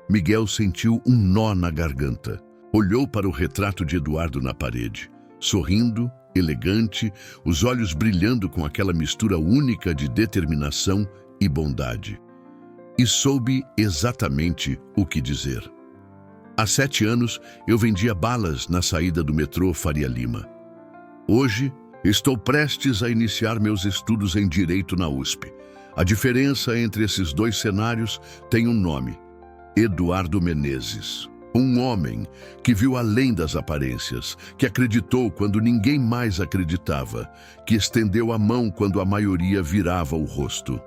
Miguel sentiu um nó na garganta. Olhou para o retrato de Eduardo na parede, sorrindo, elegante, os olhos brilhando com aquela mistura única de determinação e bondade. E soube exatamente o que dizer. Há 7 anos, eu vendia balas na saída do metrô Faria Lima. Hoje, estou prestes a iniciar meus estudos em Direito na USP. A diferença entre esses dois cenários tem um nome: Eduardo Menezes. Um homem que viu além das aparências, que acreditou quando ninguém mais acreditava, que estendeu a mão quando a maioria virava o rosto.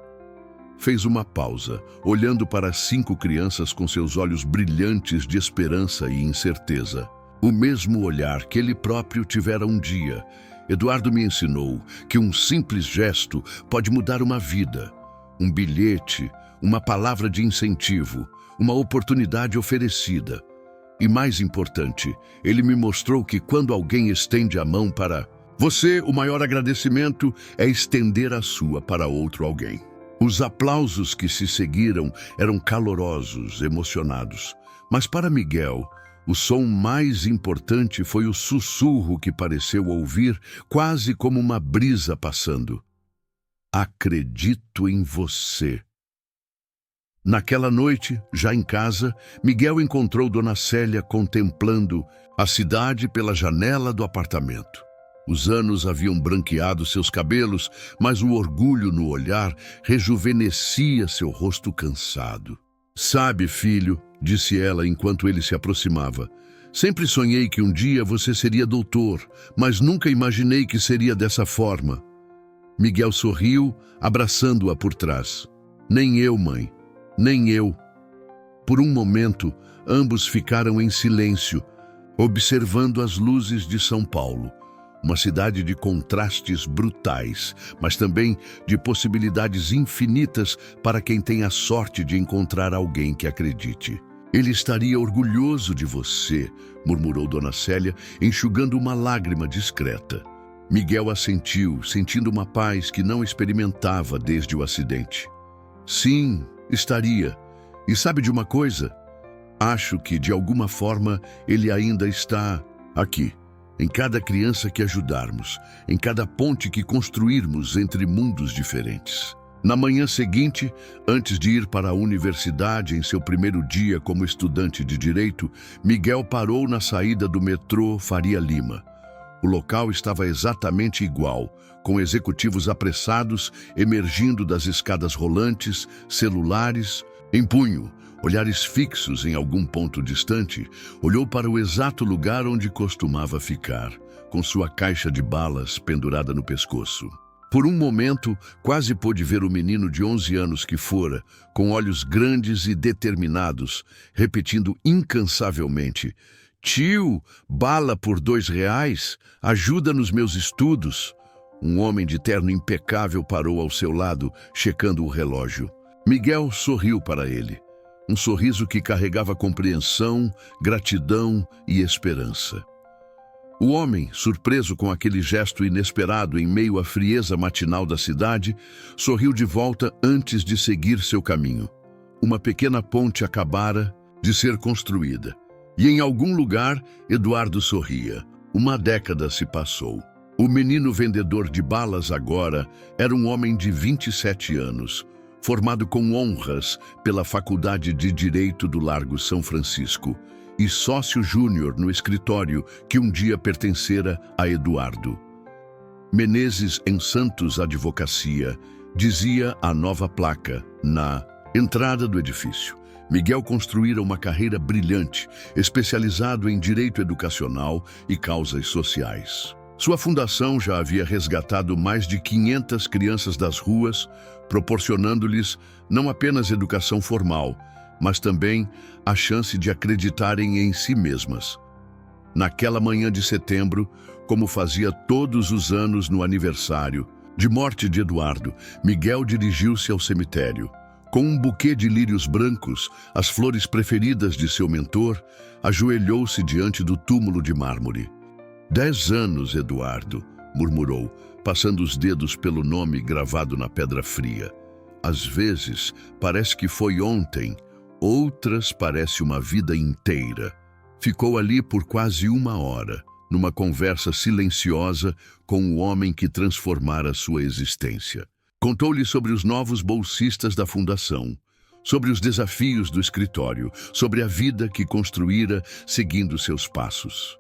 Fez uma pausa, olhando para as 5 crianças com seus olhos brilhantes de esperança e incerteza. O mesmo olhar que ele próprio tivera um dia. Eduardo me ensinou que um simples gesto pode mudar uma vida. Um bilhete, uma palavra de incentivo, uma oportunidade oferecida. E mais importante, ele me mostrou que quando alguém estende a mão para você, o maior agradecimento é estender a sua para outro alguém. Os aplausos que se seguiram eram calorosos, emocionados. Mas para Miguel, o som mais importante foi o sussurro que pareceu ouvir, quase como uma brisa passando. Acredito em você. Naquela noite, já em casa, Miguel encontrou Dona Célia contemplando a cidade pela janela do apartamento. Os anos haviam branqueado seus cabelos, mas o orgulho no olhar rejuvenescia seu rosto cansado. "Sabe, filho", disse ela enquanto ele se aproximava, "sempre sonhei que um dia você seria doutor, mas nunca imaginei que seria dessa forma." Miguel sorriu, abraçando-a por trás. "Nem eu, mãe, nem eu." Por um momento, ambos ficaram em silêncio, observando as luzes de São Paulo. Uma cidade de contrastes brutais, mas também de possibilidades infinitas para quem tem a sorte de encontrar alguém que acredite. "Ele estaria orgulhoso de você", murmurou Dona Célia, enxugando uma lágrima discreta. Miguel assentiu, sentindo uma paz que não experimentava desde o acidente. "Sim, estaria. E sabe de uma coisa? Acho que, de alguma forma, ele ainda está aqui. Em cada criança que ajudarmos, em cada ponte que construirmos entre mundos diferentes." Na manhã seguinte, antes de ir para a universidade em seu primeiro dia como estudante de Direito, Miguel parou na saída do metrô Faria Lima. O local estava exatamente igual, com executivos apressados emergindo das escadas rolantes, celulares em punho, olhares fixos em algum ponto distante. Olhou para o exato lugar onde costumava ficar, com sua caixa de balas pendurada no pescoço. Por um momento, quase pôde ver o menino de 11 anos que fora, com olhos grandes e determinados, repetindo incansavelmente: "Tio, bala por R$2? Ajuda nos meus estudos." Um homem de terno impecável parou ao seu lado, checando o relógio. Miguel sorriu para ele. Um sorriso que carregava compreensão, gratidão e esperança. O homem, surpreso com aquele gesto inesperado em meio à frieza matinal da cidade, sorriu de volta antes de seguir seu caminho. Uma pequena ponte acabara de ser construída. E em algum lugar, Eduardo sorria. Uma década se passou. O menino vendedor de balas agora era um homem de 27 anos, formado com honras pela Faculdade de Direito do Largo São Francisco e sócio júnior no escritório que um dia pertencera a Eduardo. Menezes em Santos Advocacia, dizia a nova placa na entrada do edifício. Miguel construíra uma carreira brilhante, especializado em direito educacional e causas sociais. Sua fundação já havia resgatado mais de 500 crianças das ruas, proporcionando-lhes não apenas educação formal, mas também a chance de acreditarem em si mesmas. Naquela manhã de setembro, como fazia todos os anos no aniversário de morte de Eduardo, Miguel dirigiu-se ao cemitério. Com um buquê de lírios brancos, as flores preferidas de seu mentor, ajoelhou-se diante do túmulo de mármore. 10 anos, Eduardo, murmurou, passando os dedos pelo nome gravado na pedra fria. Às vezes, parece que foi ontem, outras parece uma vida inteira. Ficou ali por quase 1 hora, numa conversa silenciosa com o homem que transformara sua existência. Contou-lhe sobre os novos bolsistas da fundação, sobre os desafios do escritório, sobre a vida que construíra seguindo seus passos.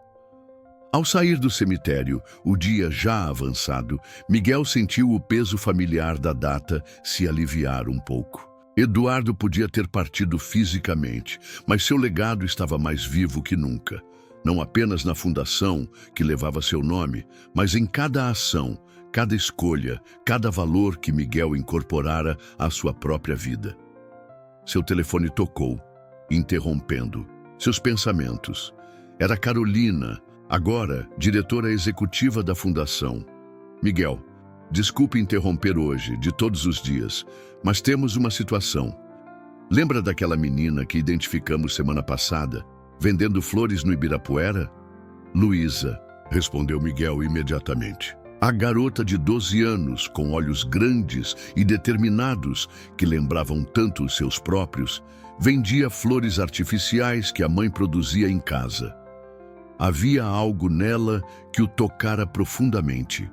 Ao sair do cemitério, o dia já avançado, Miguel sentiu o peso familiar da data se aliviar um pouco. Eduardo podia ter partido fisicamente, mas seu legado estava mais vivo que nunca. Não apenas na fundação, que levava seu nome, mas em cada ação, cada escolha, cada valor que Miguel incorporara à sua própria vida. Seu telefone tocou, interrompendo seus pensamentos. Era Carolina, agora diretora executiva da fundação. Miguel, desculpe interromper hoje, de todos os dias, mas temos uma situação. Lembra daquela menina que identificamos semana passada, vendendo flores no Ibirapuera? Luísa, respondeu Miguel imediatamente. A garota de 12 anos, com olhos grandes e determinados, que lembravam tanto os seus próprios, vendia flores artificiais que a mãe produzia em casa. Havia algo nela que o tocara profundamente.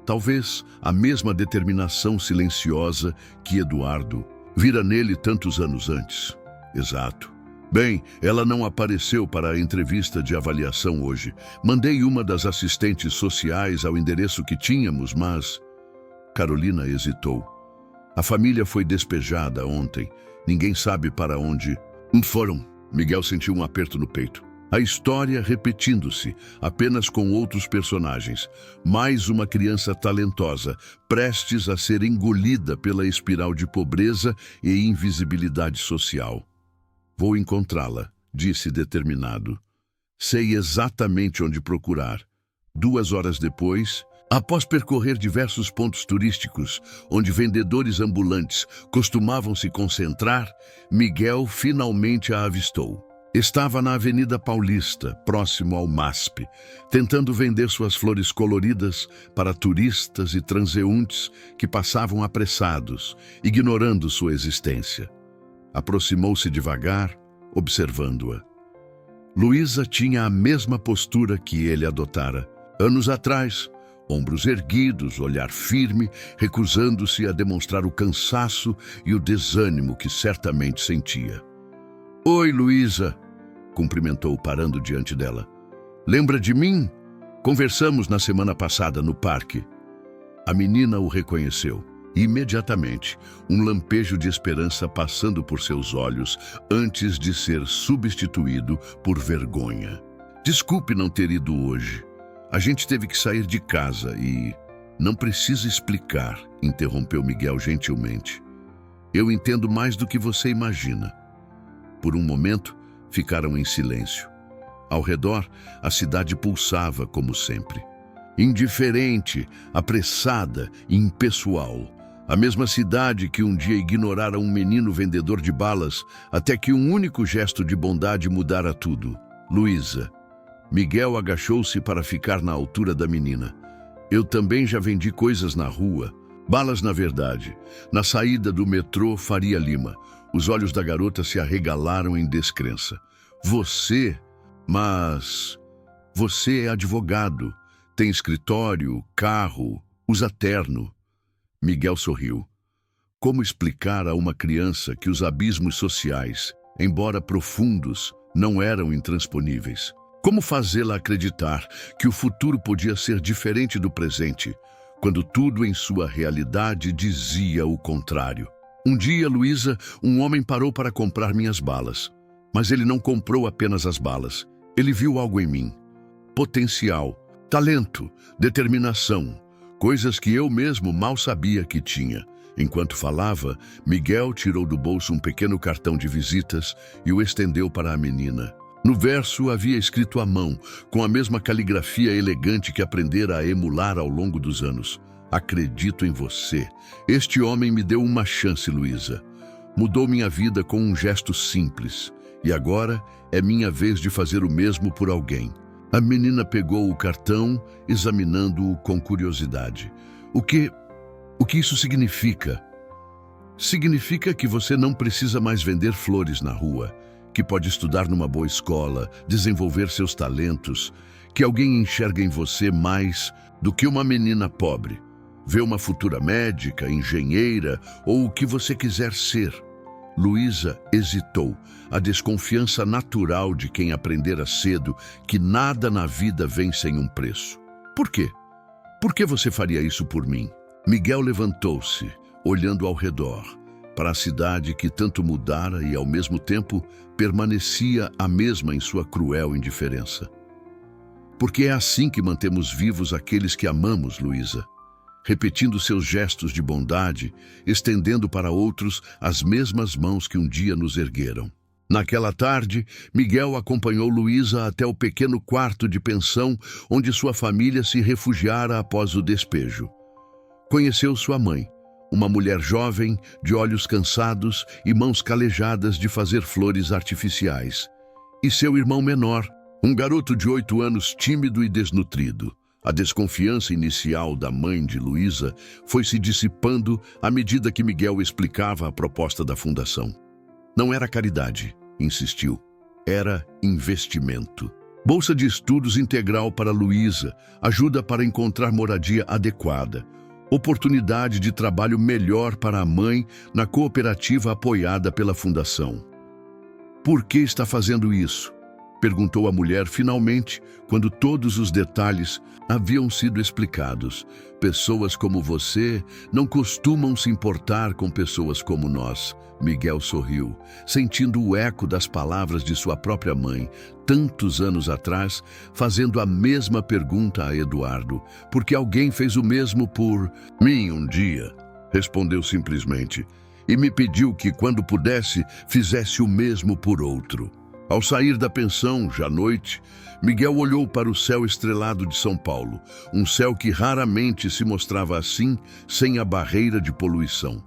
Talvez a mesma determinação silenciosa que Eduardo, Vira nele tantos anos antes. Exato. Bem, ela não apareceu para a entrevista de avaliação hoje. Mandei uma das assistentes sociais ao endereço que tínhamos, mas... Carolina hesitou. A família foi despejada ontem. Ninguém sabe para onde. Foram. Miguel sentiu um aperto no peito. A história repetindo-se, apenas com outros personagens. Mais uma criança talentosa, prestes a ser engolida pela espiral de pobreza e invisibilidade social. Vou encontrá-la, disse determinado. Sei exatamente onde procurar. 2 horas depois, após percorrer diversos pontos turísticos, onde vendedores ambulantes costumavam se concentrar, Miguel finalmente a avistou. Estava na Avenida Paulista, próximo ao MASP, tentando vender suas flores coloridas para turistas e transeuntes que passavam apressados, ignorando sua existência. Aproximou-se devagar, observando-a. Luísa tinha a mesma postura que ele adotara. Anos atrás, ombros erguidos, olhar firme, recusando-se a demonstrar o cansaço e o desânimo que certamente sentia. Oi, Luísa, cumprimentou parando diante dela. Lembra de mim? Conversamos na semana passada no parque. A menina o reconheceu. Imediatamente, um lampejo de esperança passando por seus olhos antes de ser substituído por vergonha. Desculpe não ter ido hoje. A gente teve que sair de casa e... Não precisa explicar, interrompeu Miguel gentilmente. Eu entendo mais do que você imagina. Por um momento, ficaram em silêncio. Ao redor, a cidade pulsava como sempre. Indiferente, apressada e impessoal. A mesma cidade que um dia ignorara um menino vendedor de balas, até que um único gesto de bondade mudara tudo. Luísa. Miguel agachou-se para ficar na altura da menina. Eu também já vendi coisas na rua. Balas, na verdade. Na saída do metrô Faria Lima. Os olhos da garota se arregalaram em descrença. Você? Mas... Você é advogado. Tem escritório, carro, usa terno. Miguel sorriu. Como explicar a uma criança que os abismos sociais, embora profundos, não eram intransponíveis? Como fazê-la acreditar que o futuro podia ser diferente do presente, quando tudo em sua realidade dizia o contrário? Um dia, Luísa, um homem parou para comprar minhas balas. Mas ele não comprou apenas as balas. Ele viu algo em mim. Potencial, talento, determinação. Coisas que eu mesmo mal sabia que tinha. Enquanto falava, Miguel tirou do bolso um pequeno cartão de visitas e o estendeu para a menina. No verso havia escrito à mão, com a mesma caligrafia elegante que aprendera a emular ao longo dos anos. Acredito em você. Este homem me deu uma chance, Luísa. Mudou minha vida com um gesto simples. E agora é minha vez de fazer o mesmo por alguém. A menina pegou o cartão, examinando-o com curiosidade. O que isso significa? Significa que você não precisa mais vender flores na rua, que pode estudar numa boa escola, desenvolver seus talentos, que alguém enxerga em você mais do que uma menina pobre. Vê uma futura médica, engenheira ou o que você quiser ser. Luísa hesitou, a desconfiança natural de quem aprendera cedo que nada na vida vem sem um preço. Por quê? Por que você faria isso por mim? Miguel levantou-se, olhando ao redor, para a cidade que tanto mudara e, ao mesmo tempo, permanecia a mesma em sua cruel indiferença. Porque é assim que mantemos vivos aqueles que amamos, Luísa. Repetindo seus gestos de bondade, estendendo para outros as mesmas mãos que um dia nos ergueram. Naquela tarde, Miguel acompanhou Luísa até o pequeno quarto de pensão onde sua família se refugiara após o despejo. Conheceu sua mãe, uma mulher jovem, de olhos cansados e mãos calejadas de fazer flores artificiais. E seu irmão menor, um garoto de 8 anos tímido e desnutrido. A desconfiança inicial da mãe de Luísa foi se dissipando à medida que Miguel explicava a proposta da fundação. Não era caridade, insistiu. Era investimento. Bolsa de estudos integral para Luísa, ajuda para encontrar moradia adequada, oportunidade de trabalho melhor para a mãe na cooperativa apoiada pela fundação. Por que está fazendo isso? Perguntou a mulher finalmente, quando todos os detalhes haviam sido explicados. Pessoas como você não costumam se importar com pessoas como nós. Miguel sorriu, sentindo o eco das palavras de sua própria mãe, tantos anos atrás, fazendo a mesma pergunta a Eduardo, porque alguém fez o mesmo por mim um dia. Respondeu simplesmente, e me pediu que, quando pudesse, fizesse o mesmo por outro. Ao sair da pensão, já à noite, Miguel olhou para o céu estrelado de São Paulo, um céu que raramente se mostrava assim, sem a barreira de poluição.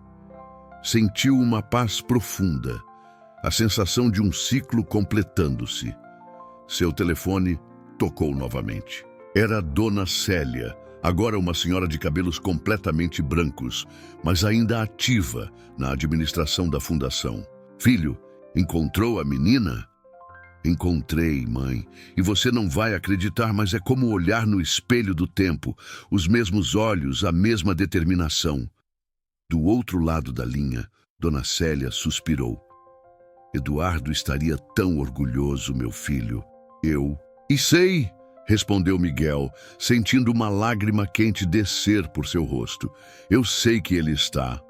Sentiu uma paz profunda, a sensação de um ciclo completando-se. Seu telefone tocou novamente. Era Dona Célia, agora uma senhora de cabelos completamente brancos, mas ainda ativa na administração da fundação. Filho, encontrou a menina? Encontrei, mãe, e você não vai acreditar, mas é como olhar no espelho do tempo, os mesmos olhos, a mesma determinação. Do outro lado da linha, Dona Célia suspirou. Eduardo estaria tão orgulhoso, meu filho. E sei, respondeu Miguel, sentindo uma lágrima quente descer por seu rosto. Eu sei que ele está.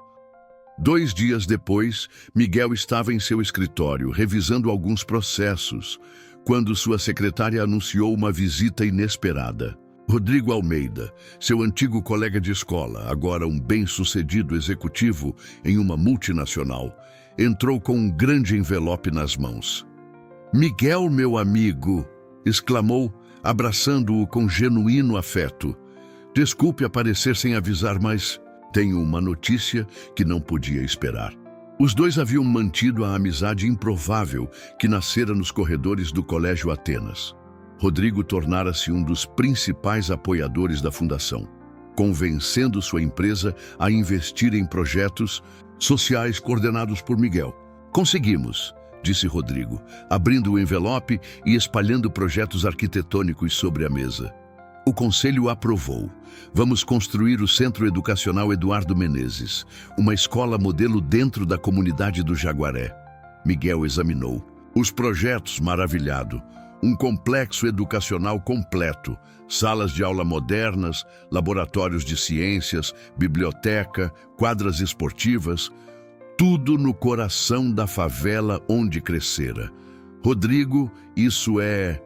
2 dias depois, Miguel estava em seu escritório, revisando alguns processos, quando sua secretária anunciou uma visita inesperada. Rodrigo Almeida, seu antigo colega de escola, agora um bem-sucedido executivo em uma multinacional, entrou com um grande envelope nas mãos. Miguel, meu amigo, exclamou, abraçando-o com genuíno afeto. Desculpe aparecer sem avisar, mas tenho uma notícia que não podia esperar. Os dois haviam mantido a amizade improvável que nascera nos corredores do Colégio Atenas. Rodrigo tornara-se um dos principais apoiadores da fundação, convencendo sua empresa a investir em projetos sociais coordenados por Miguel. Conseguimos, disse Rodrigo, abrindo o envelope e espalhando projetos arquitetônicos sobre a mesa. O conselho aprovou. Vamos construir o Centro Educacional Eduardo Menezes, uma escola modelo dentro da comunidade do Jaguaré. Miguel examinou os projetos, maravilhado. Um complexo educacional completo, salas de aula modernas, laboratórios de ciências, biblioteca, quadras esportivas, tudo no coração da favela onde crescera. Rodrigo, isso é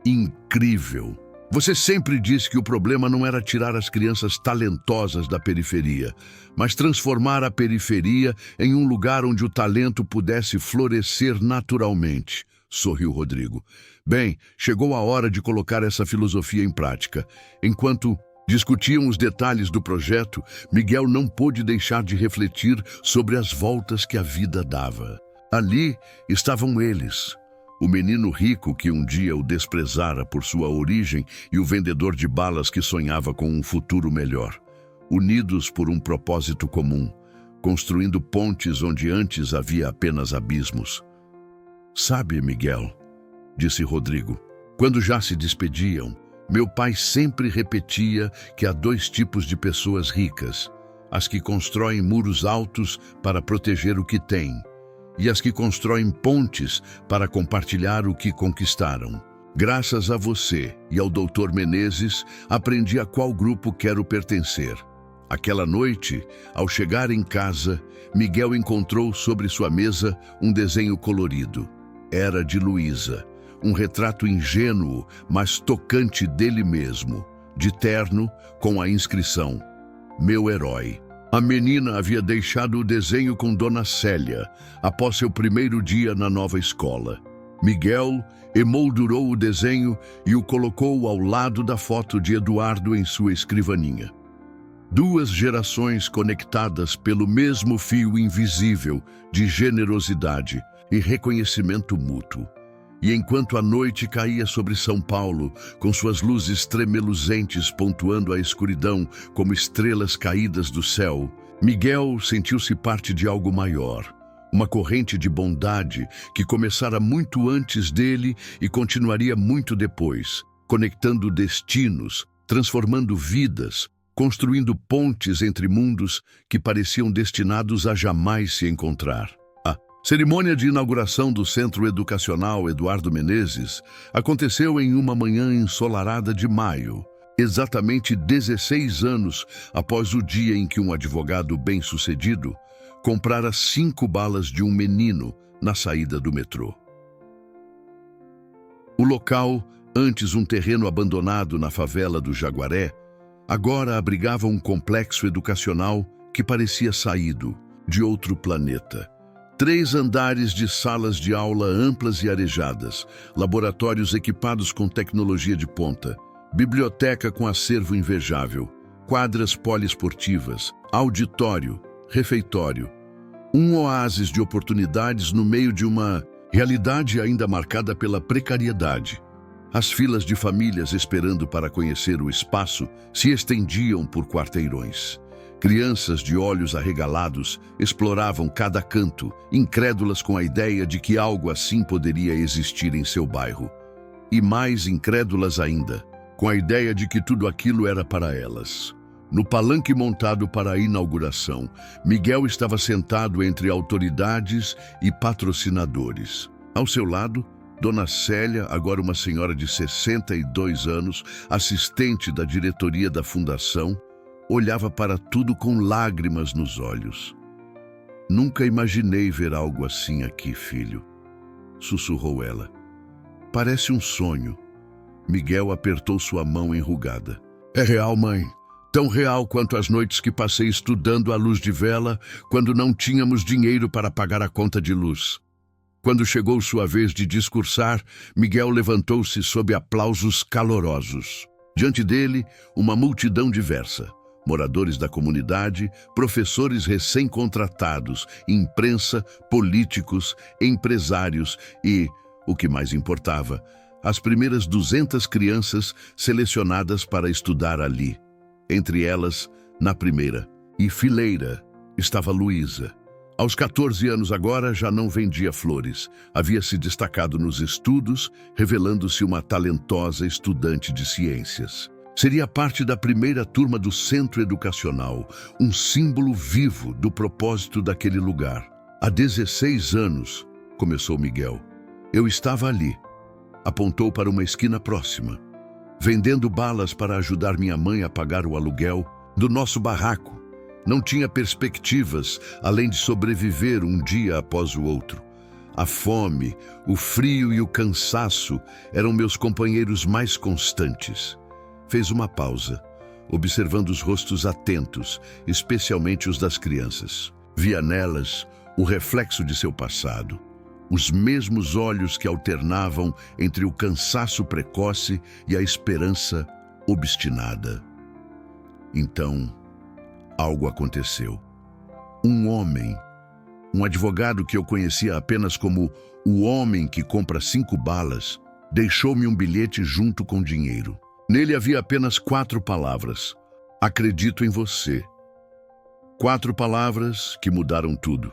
incrível. Você sempre disse que o problema não era tirar as crianças talentosas da periferia, mas transformar a periferia em um lugar onde o talento pudesse florescer naturalmente, sorriu Rodrigo. Bem, chegou a hora de colocar essa filosofia em prática. Enquanto discutiam os detalhes do projeto, Miguel não pôde deixar de refletir sobre as voltas que a vida dava. Ali estavam eles, o menino rico que um dia o desprezara por sua origem e o vendedor de balas que sonhava com um futuro melhor, unidos por um propósito comum, construindo pontes onde antes havia apenas abismos. Sabe, Miguel, disse Rodrigo, quando já se despediam, meu pai sempre repetia que há 2 tipos de pessoas ricas, as que constroem muros altos para proteger o que têm, e as que constroem pontes para compartilhar o que conquistaram. Graças a você e ao Dr. Menezes, aprendi a qual grupo quero pertencer. Aquela noite, ao chegar em casa, Miguel encontrou sobre sua mesa um desenho colorido. Era de Luísa, um retrato ingênuo, mas tocante dele mesmo, de terno, com a inscrição, meu herói. A menina havia deixado o desenho com Dona Célia, após seu primeiro dia na nova escola. Miguel emoldurou o desenho e o colocou ao lado da foto de Eduardo em sua escrivaninha. 2 gerações conectadas pelo mesmo fio invisível de generosidade e reconhecimento mútuo. E enquanto a noite caía sobre São Paulo, com suas luzes tremeluzentes pontuando a escuridão como estrelas caídas do céu, Miguel sentiu-se parte de algo maior, uma corrente de bondade que começara muito antes dele e continuaria muito depois, conectando destinos, transformando vidas, construindo pontes entre mundos que pareciam destinados a jamais se encontrar. A cerimônia de inauguração do Centro Educacional Eduardo Menezes aconteceu em uma manhã ensolarada de maio, exatamente 16 anos após o dia em que um advogado bem-sucedido comprara 5 balas de um menino na saída do metrô. O local, antes um terreno abandonado na favela do Jaguaré, agora abrigava um complexo educacional que parecia saído de outro planeta. 3 andares de salas de aula amplas e arejadas, laboratórios equipados com tecnologia de ponta, biblioteca com acervo invejável, quadras poliesportivas, auditório, refeitório. Um oásis de oportunidades no meio de uma realidade ainda marcada pela precariedade. As filas de famílias esperando para conhecer o espaço se estendiam por quarteirões. Crianças de olhos arregalados exploravam cada canto, incrédulas com a ideia de que algo assim poderia existir em seu bairro. E mais incrédulas ainda, com a ideia de que tudo aquilo era para elas. No palanque montado para a inauguração, Miguel estava sentado entre autoridades e patrocinadores. Ao seu lado, Dona Célia, agora uma senhora de 62 anos, assistente da diretoria da fundação, olhava para tudo com lágrimas nos olhos. "Nunca imaginei ver algo assim aqui, filho", sussurrou ela. "Parece um sonho." Miguel apertou sua mão enrugada. "É real, mãe. Tão real quanto as noites que passei estudando à luz de vela quando não tínhamos dinheiro para pagar a conta de luz." Quando chegou sua vez de discursar, Miguel levantou-se sob aplausos calorosos. Diante dele, uma multidão diversa. Moradores da comunidade, professores recém-contratados, imprensa, políticos, empresários e, o que mais importava, as primeiras 200 crianças selecionadas para estudar ali. Entre elas, na primeira e fileira, estava Luísa. Aos 14 anos agora, já não vendia flores. Havia se destacado nos estudos, revelando-se uma talentosa estudante de ciências. Seria parte da primeira turma do Centro Educacional, um símbolo vivo do propósito daquele lugar. "Há 16 anos", começou Miguel, "eu estava ali." Apontou para uma esquina próxima, vendendo balas para ajudar minha mãe a pagar o aluguel do nosso barraco. Não tinha perspectivas, além de sobreviver um dia após o outro. A fome, o frio e o cansaço eram meus companheiros mais constantes. Fez uma pausa, observando os rostos atentos, especialmente os das crianças. Via nelas o reflexo de seu passado. Os mesmos olhos que alternavam entre o cansaço precoce e a esperança obstinada. Então, algo aconteceu. Um homem, um advogado que eu conhecia apenas como o homem que compra 5 balas, deixou-me um bilhete junto com dinheiro. Nele havia apenas 4 palavras: "Acredito em você." 4 palavras que mudaram tudo.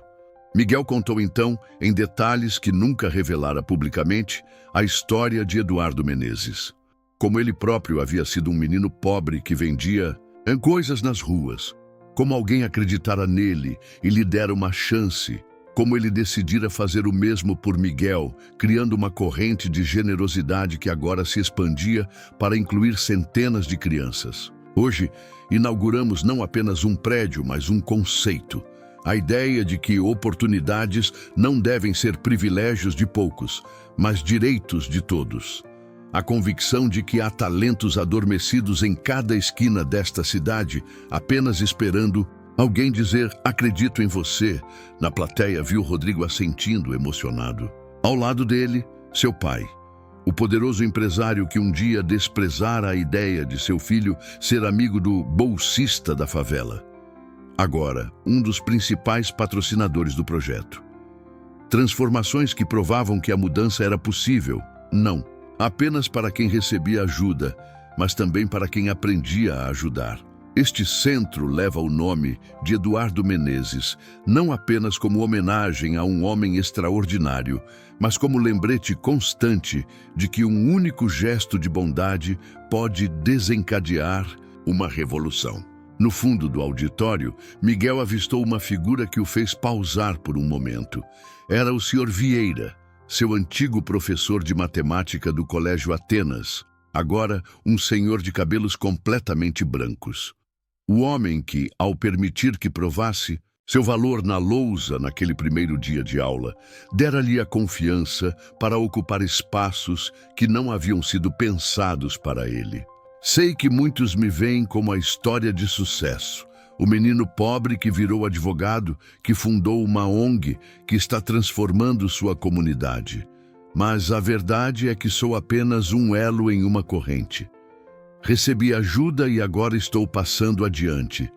Miguel contou então, em detalhes que nunca revelara publicamente, a história de Eduardo Menezes. Como ele próprio havia sido um menino pobre que vendia coisas nas ruas. Como alguém acreditara nele e lhe dera uma chance. Como ele decidira fazer o mesmo por Miguel, criando uma corrente de generosidade que agora se expandia para incluir centenas de crianças. Hoje, inauguramos não apenas um prédio, mas um conceito. A ideia de que oportunidades não devem ser privilégios de poucos, mas direitos de todos. A convicção de que há talentos adormecidos em cada esquina desta cidade, apenas esperando alguém dizer "acredito em você." Na plateia viu Rodrigo assentindo, emocionado. Ao lado dele, seu pai, o poderoso empresário que um dia desprezara a ideia de seu filho ser amigo do bolsista da favela. Agora, um dos principais patrocinadores do projeto. Transformações que provavam que a mudança era possível, não apenas para quem recebia ajuda, mas também para quem aprendia a ajudar. Este centro leva o nome de Eduardo Menezes, não apenas como homenagem a um homem extraordinário, mas como lembrete constante de que um único gesto de bondade pode desencadear uma revolução. No fundo do auditório, Miguel avistou uma figura que o fez pausar por um momento. Era o Sr. Vieira, seu antigo professor de matemática do Colégio Atenas, agora um senhor de cabelos completamente brancos. O homem que, ao permitir que provasse seu valor na lousa naquele primeiro dia de aula, dera-lhe a confiança para ocupar espaços que não haviam sido pensados para ele. Sei que muitos me veem como a história de sucesso, o menino pobre que virou advogado, que fundou uma ONG, que está transformando sua comunidade. Mas a verdade é que sou apenas um elo em uma corrente. Recebi ajuda e agora estou passando adiante.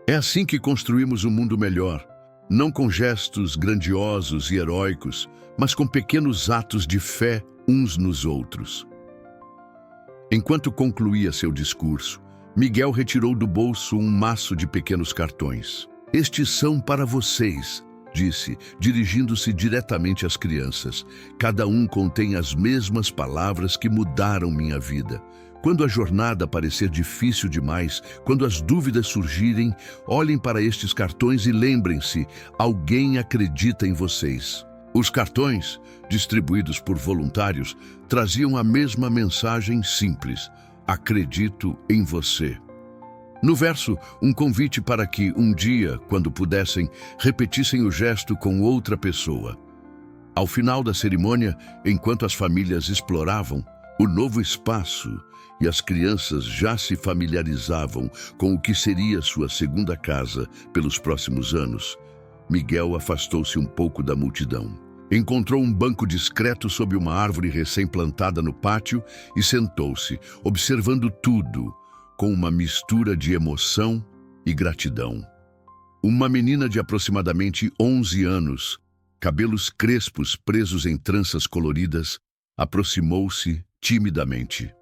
É assim que construímos um mundo melhor, não com gestos grandiosos e heróicos, mas com pequenos atos de fé uns nos outros. Enquanto concluía seu discurso, Miguel retirou do bolso um maço de pequenos cartões. "Estes são para vocês", disse, dirigindo-se diretamente às crianças. "Cada um contém as mesmas palavras que mudaram minha vida. Quando a jornada parecer difícil demais, quando as dúvidas surgirem, olhem para estes cartões e lembrem-se, alguém acredita em vocês." Os cartões, distribuídos por voluntários, traziam a mesma mensagem simples: acredito em você. No verso, um convite para que, um dia, quando pudessem, repetissem o gesto com outra pessoa. Ao final da cerimônia, enquanto as famílias exploravam o novo espaço e as crianças já se familiarizavam com o que seria sua segunda casa pelos próximos anos, Miguel afastou-se um pouco da multidão. Encontrou um banco discreto sob uma árvore recém-plantada no pátio e sentou-se, observando tudo, com uma mistura de emoção e gratidão. Uma menina de aproximadamente 11 anos, cabelos crespos presos em tranças coloridas, aproximou-se timidamente.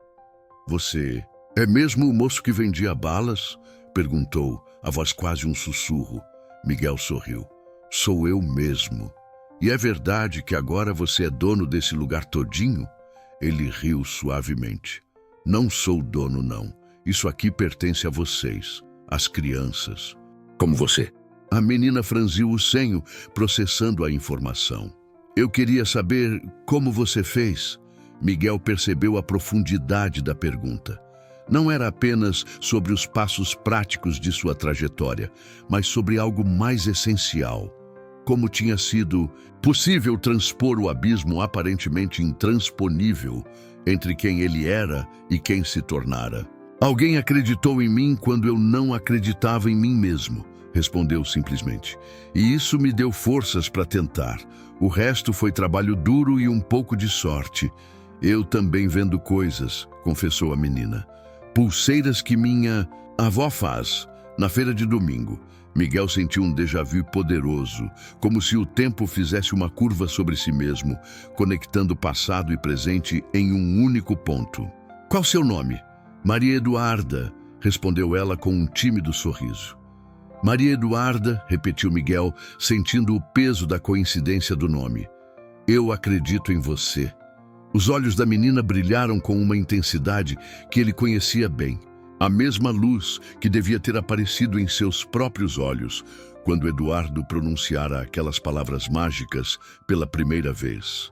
"Você é mesmo o moço que vendia balas?" perguntou, a voz quase um sussurro. Miguel sorriu. "Sou eu mesmo. E é verdade que agora você é dono desse lugar todinho?" Ele riu suavemente. "Não sou dono, não. Isso aqui pertence a vocês, às crianças." "Como você?" A menina franziu o senho, processando a informação. "Eu queria saber como você fez." Miguel percebeu a profundidade da pergunta. Não era apenas sobre os passos práticos de sua trajetória, mas sobre algo mais essencial. Como tinha sido possível transpor o abismo aparentemente intransponível entre quem ele era e quem se tornara. "Alguém acreditou em mim quando eu não acreditava em mim mesmo", respondeu simplesmente. "E isso me deu forças para tentar. O resto foi trabalho duro e um pouco de sorte." "Eu também vendo coisas", confessou a menina. "Pulseiras que minha avó faz, na feira de domingo." Miguel sentiu um déjà-vu poderoso, como se o tempo fizesse uma curva sobre si mesmo, conectando passado e presente em um único ponto. "Qual seu nome?" "Maria Eduarda", respondeu ela com um tímido sorriso. "Maria Eduarda", repetiu Miguel, sentindo o peso da coincidência do nome. "Eu acredito em você." Os olhos da menina brilharam com uma intensidade que ele conhecia bem. A mesma luz que devia ter aparecido em seus próprios olhos quando Eduardo pronunciara aquelas palavras mágicas pela primeira vez.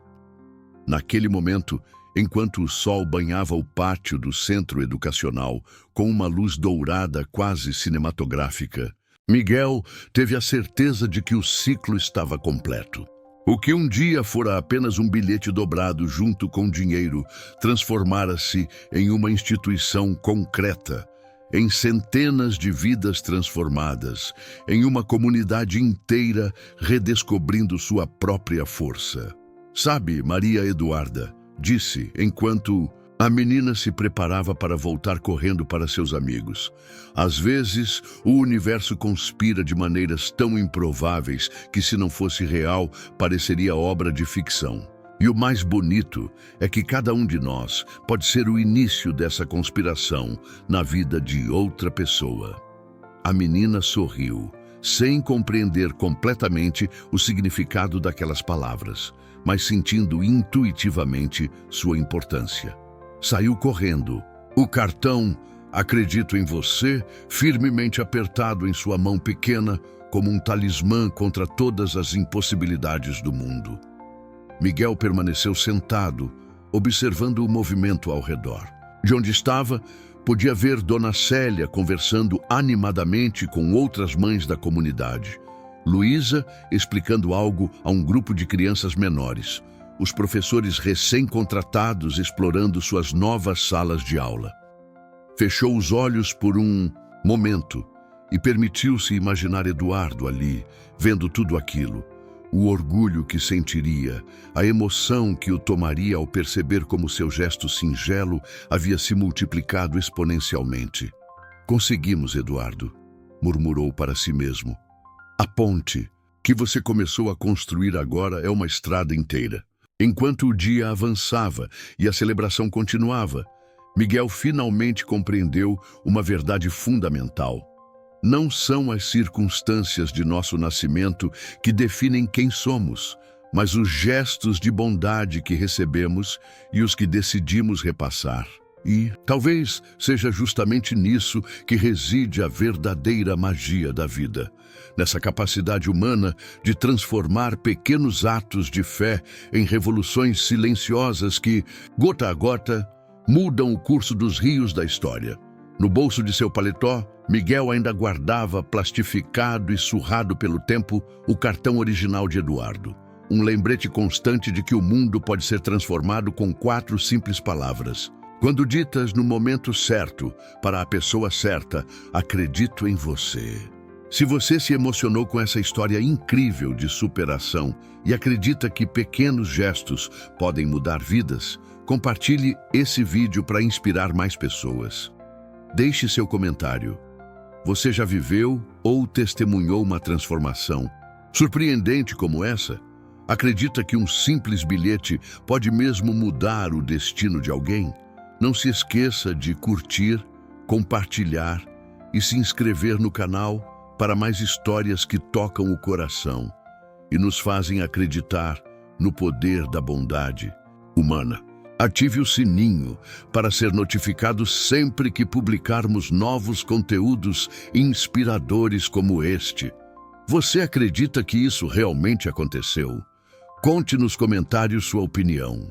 Naquele momento, enquanto o sol banhava o pátio do centro educacional com uma luz dourada quase cinematográfica, Miguel teve a certeza de que o ciclo estava completo. O que um dia fora apenas um bilhete dobrado junto com dinheiro, transformara-se em uma instituição concreta, em centenas de vidas transformadas, em uma comunidade inteira redescobrindo sua própria força. "Sabe, Maria Eduarda", disse, enquanto a menina se preparava para voltar correndo para seus amigos. "Às vezes, o universo conspira de maneiras tão improváveis que, se não fosse real, pareceria obra de ficção. E o mais bonito é que cada um de nós pode ser o início dessa conspiração na vida de outra pessoa." A menina sorriu, sem compreender completamente o significado daquelas palavras, mas sentindo intuitivamente sua importância. Saiu correndo. O cartão Acredito em você, firmemente apertado em sua mão pequena, como um talismã contra todas as impossibilidades do mundo. Miguel permaneceu sentado, observando o movimento ao redor. De onde estava, podia ver Dona Célia conversando animadamente com outras mães da comunidade. Luísa explicando algo a um grupo de crianças menores. Os professores recém-contratados explorando suas novas salas de aula. Fechou os olhos por um momento e permitiu-se imaginar Eduardo ali, vendo tudo aquilo. O orgulho que sentiria, a emoção que o tomaria ao perceber como seu gesto singelo havia se multiplicado exponencialmente. Conseguimos, Eduardo, murmurou para si mesmo. A ponte que você começou a construir agora é uma estrada inteira. Enquanto o dia avançava e a celebração continuava, Miguel finalmente compreendeu uma verdade fundamental. Não são as circunstâncias de nosso nascimento que definem quem somos, mas os gestos de bondade que recebemos e os que decidimos repassar. E talvez seja justamente nisso que reside a verdadeira magia da vida, nessa capacidade humana de transformar pequenos atos de fé em revoluções silenciosas que, gota a gota, mudam o curso dos rios da história. No bolso de seu paletó, Miguel ainda guardava, plastificado e surrado pelo tempo, o cartão original de Eduardo. Um lembrete constante de que o mundo pode ser transformado com 4 simples palavras. Quando ditas no momento certo, para a pessoa certa, acredito em você. Se você se emocionou com essa história incrível de superação e acredita que pequenos gestos podem mudar vidas, compartilhe esse vídeo para inspirar mais pessoas. Deixe seu comentário. Você já viveu ou testemunhou uma transformação surpreendente como essa? Acredita que um simples bilhete pode mesmo mudar o destino de alguém? Não se esqueça de curtir, compartilhar e se inscrever no canal para mais histórias que tocam o coração e nos fazem acreditar no poder da bondade humana. Ative o sininho para ser notificado sempre que publicarmos novos conteúdos inspiradores como este. Você acredita que isso realmente aconteceu? Conte nos comentários sua opinião.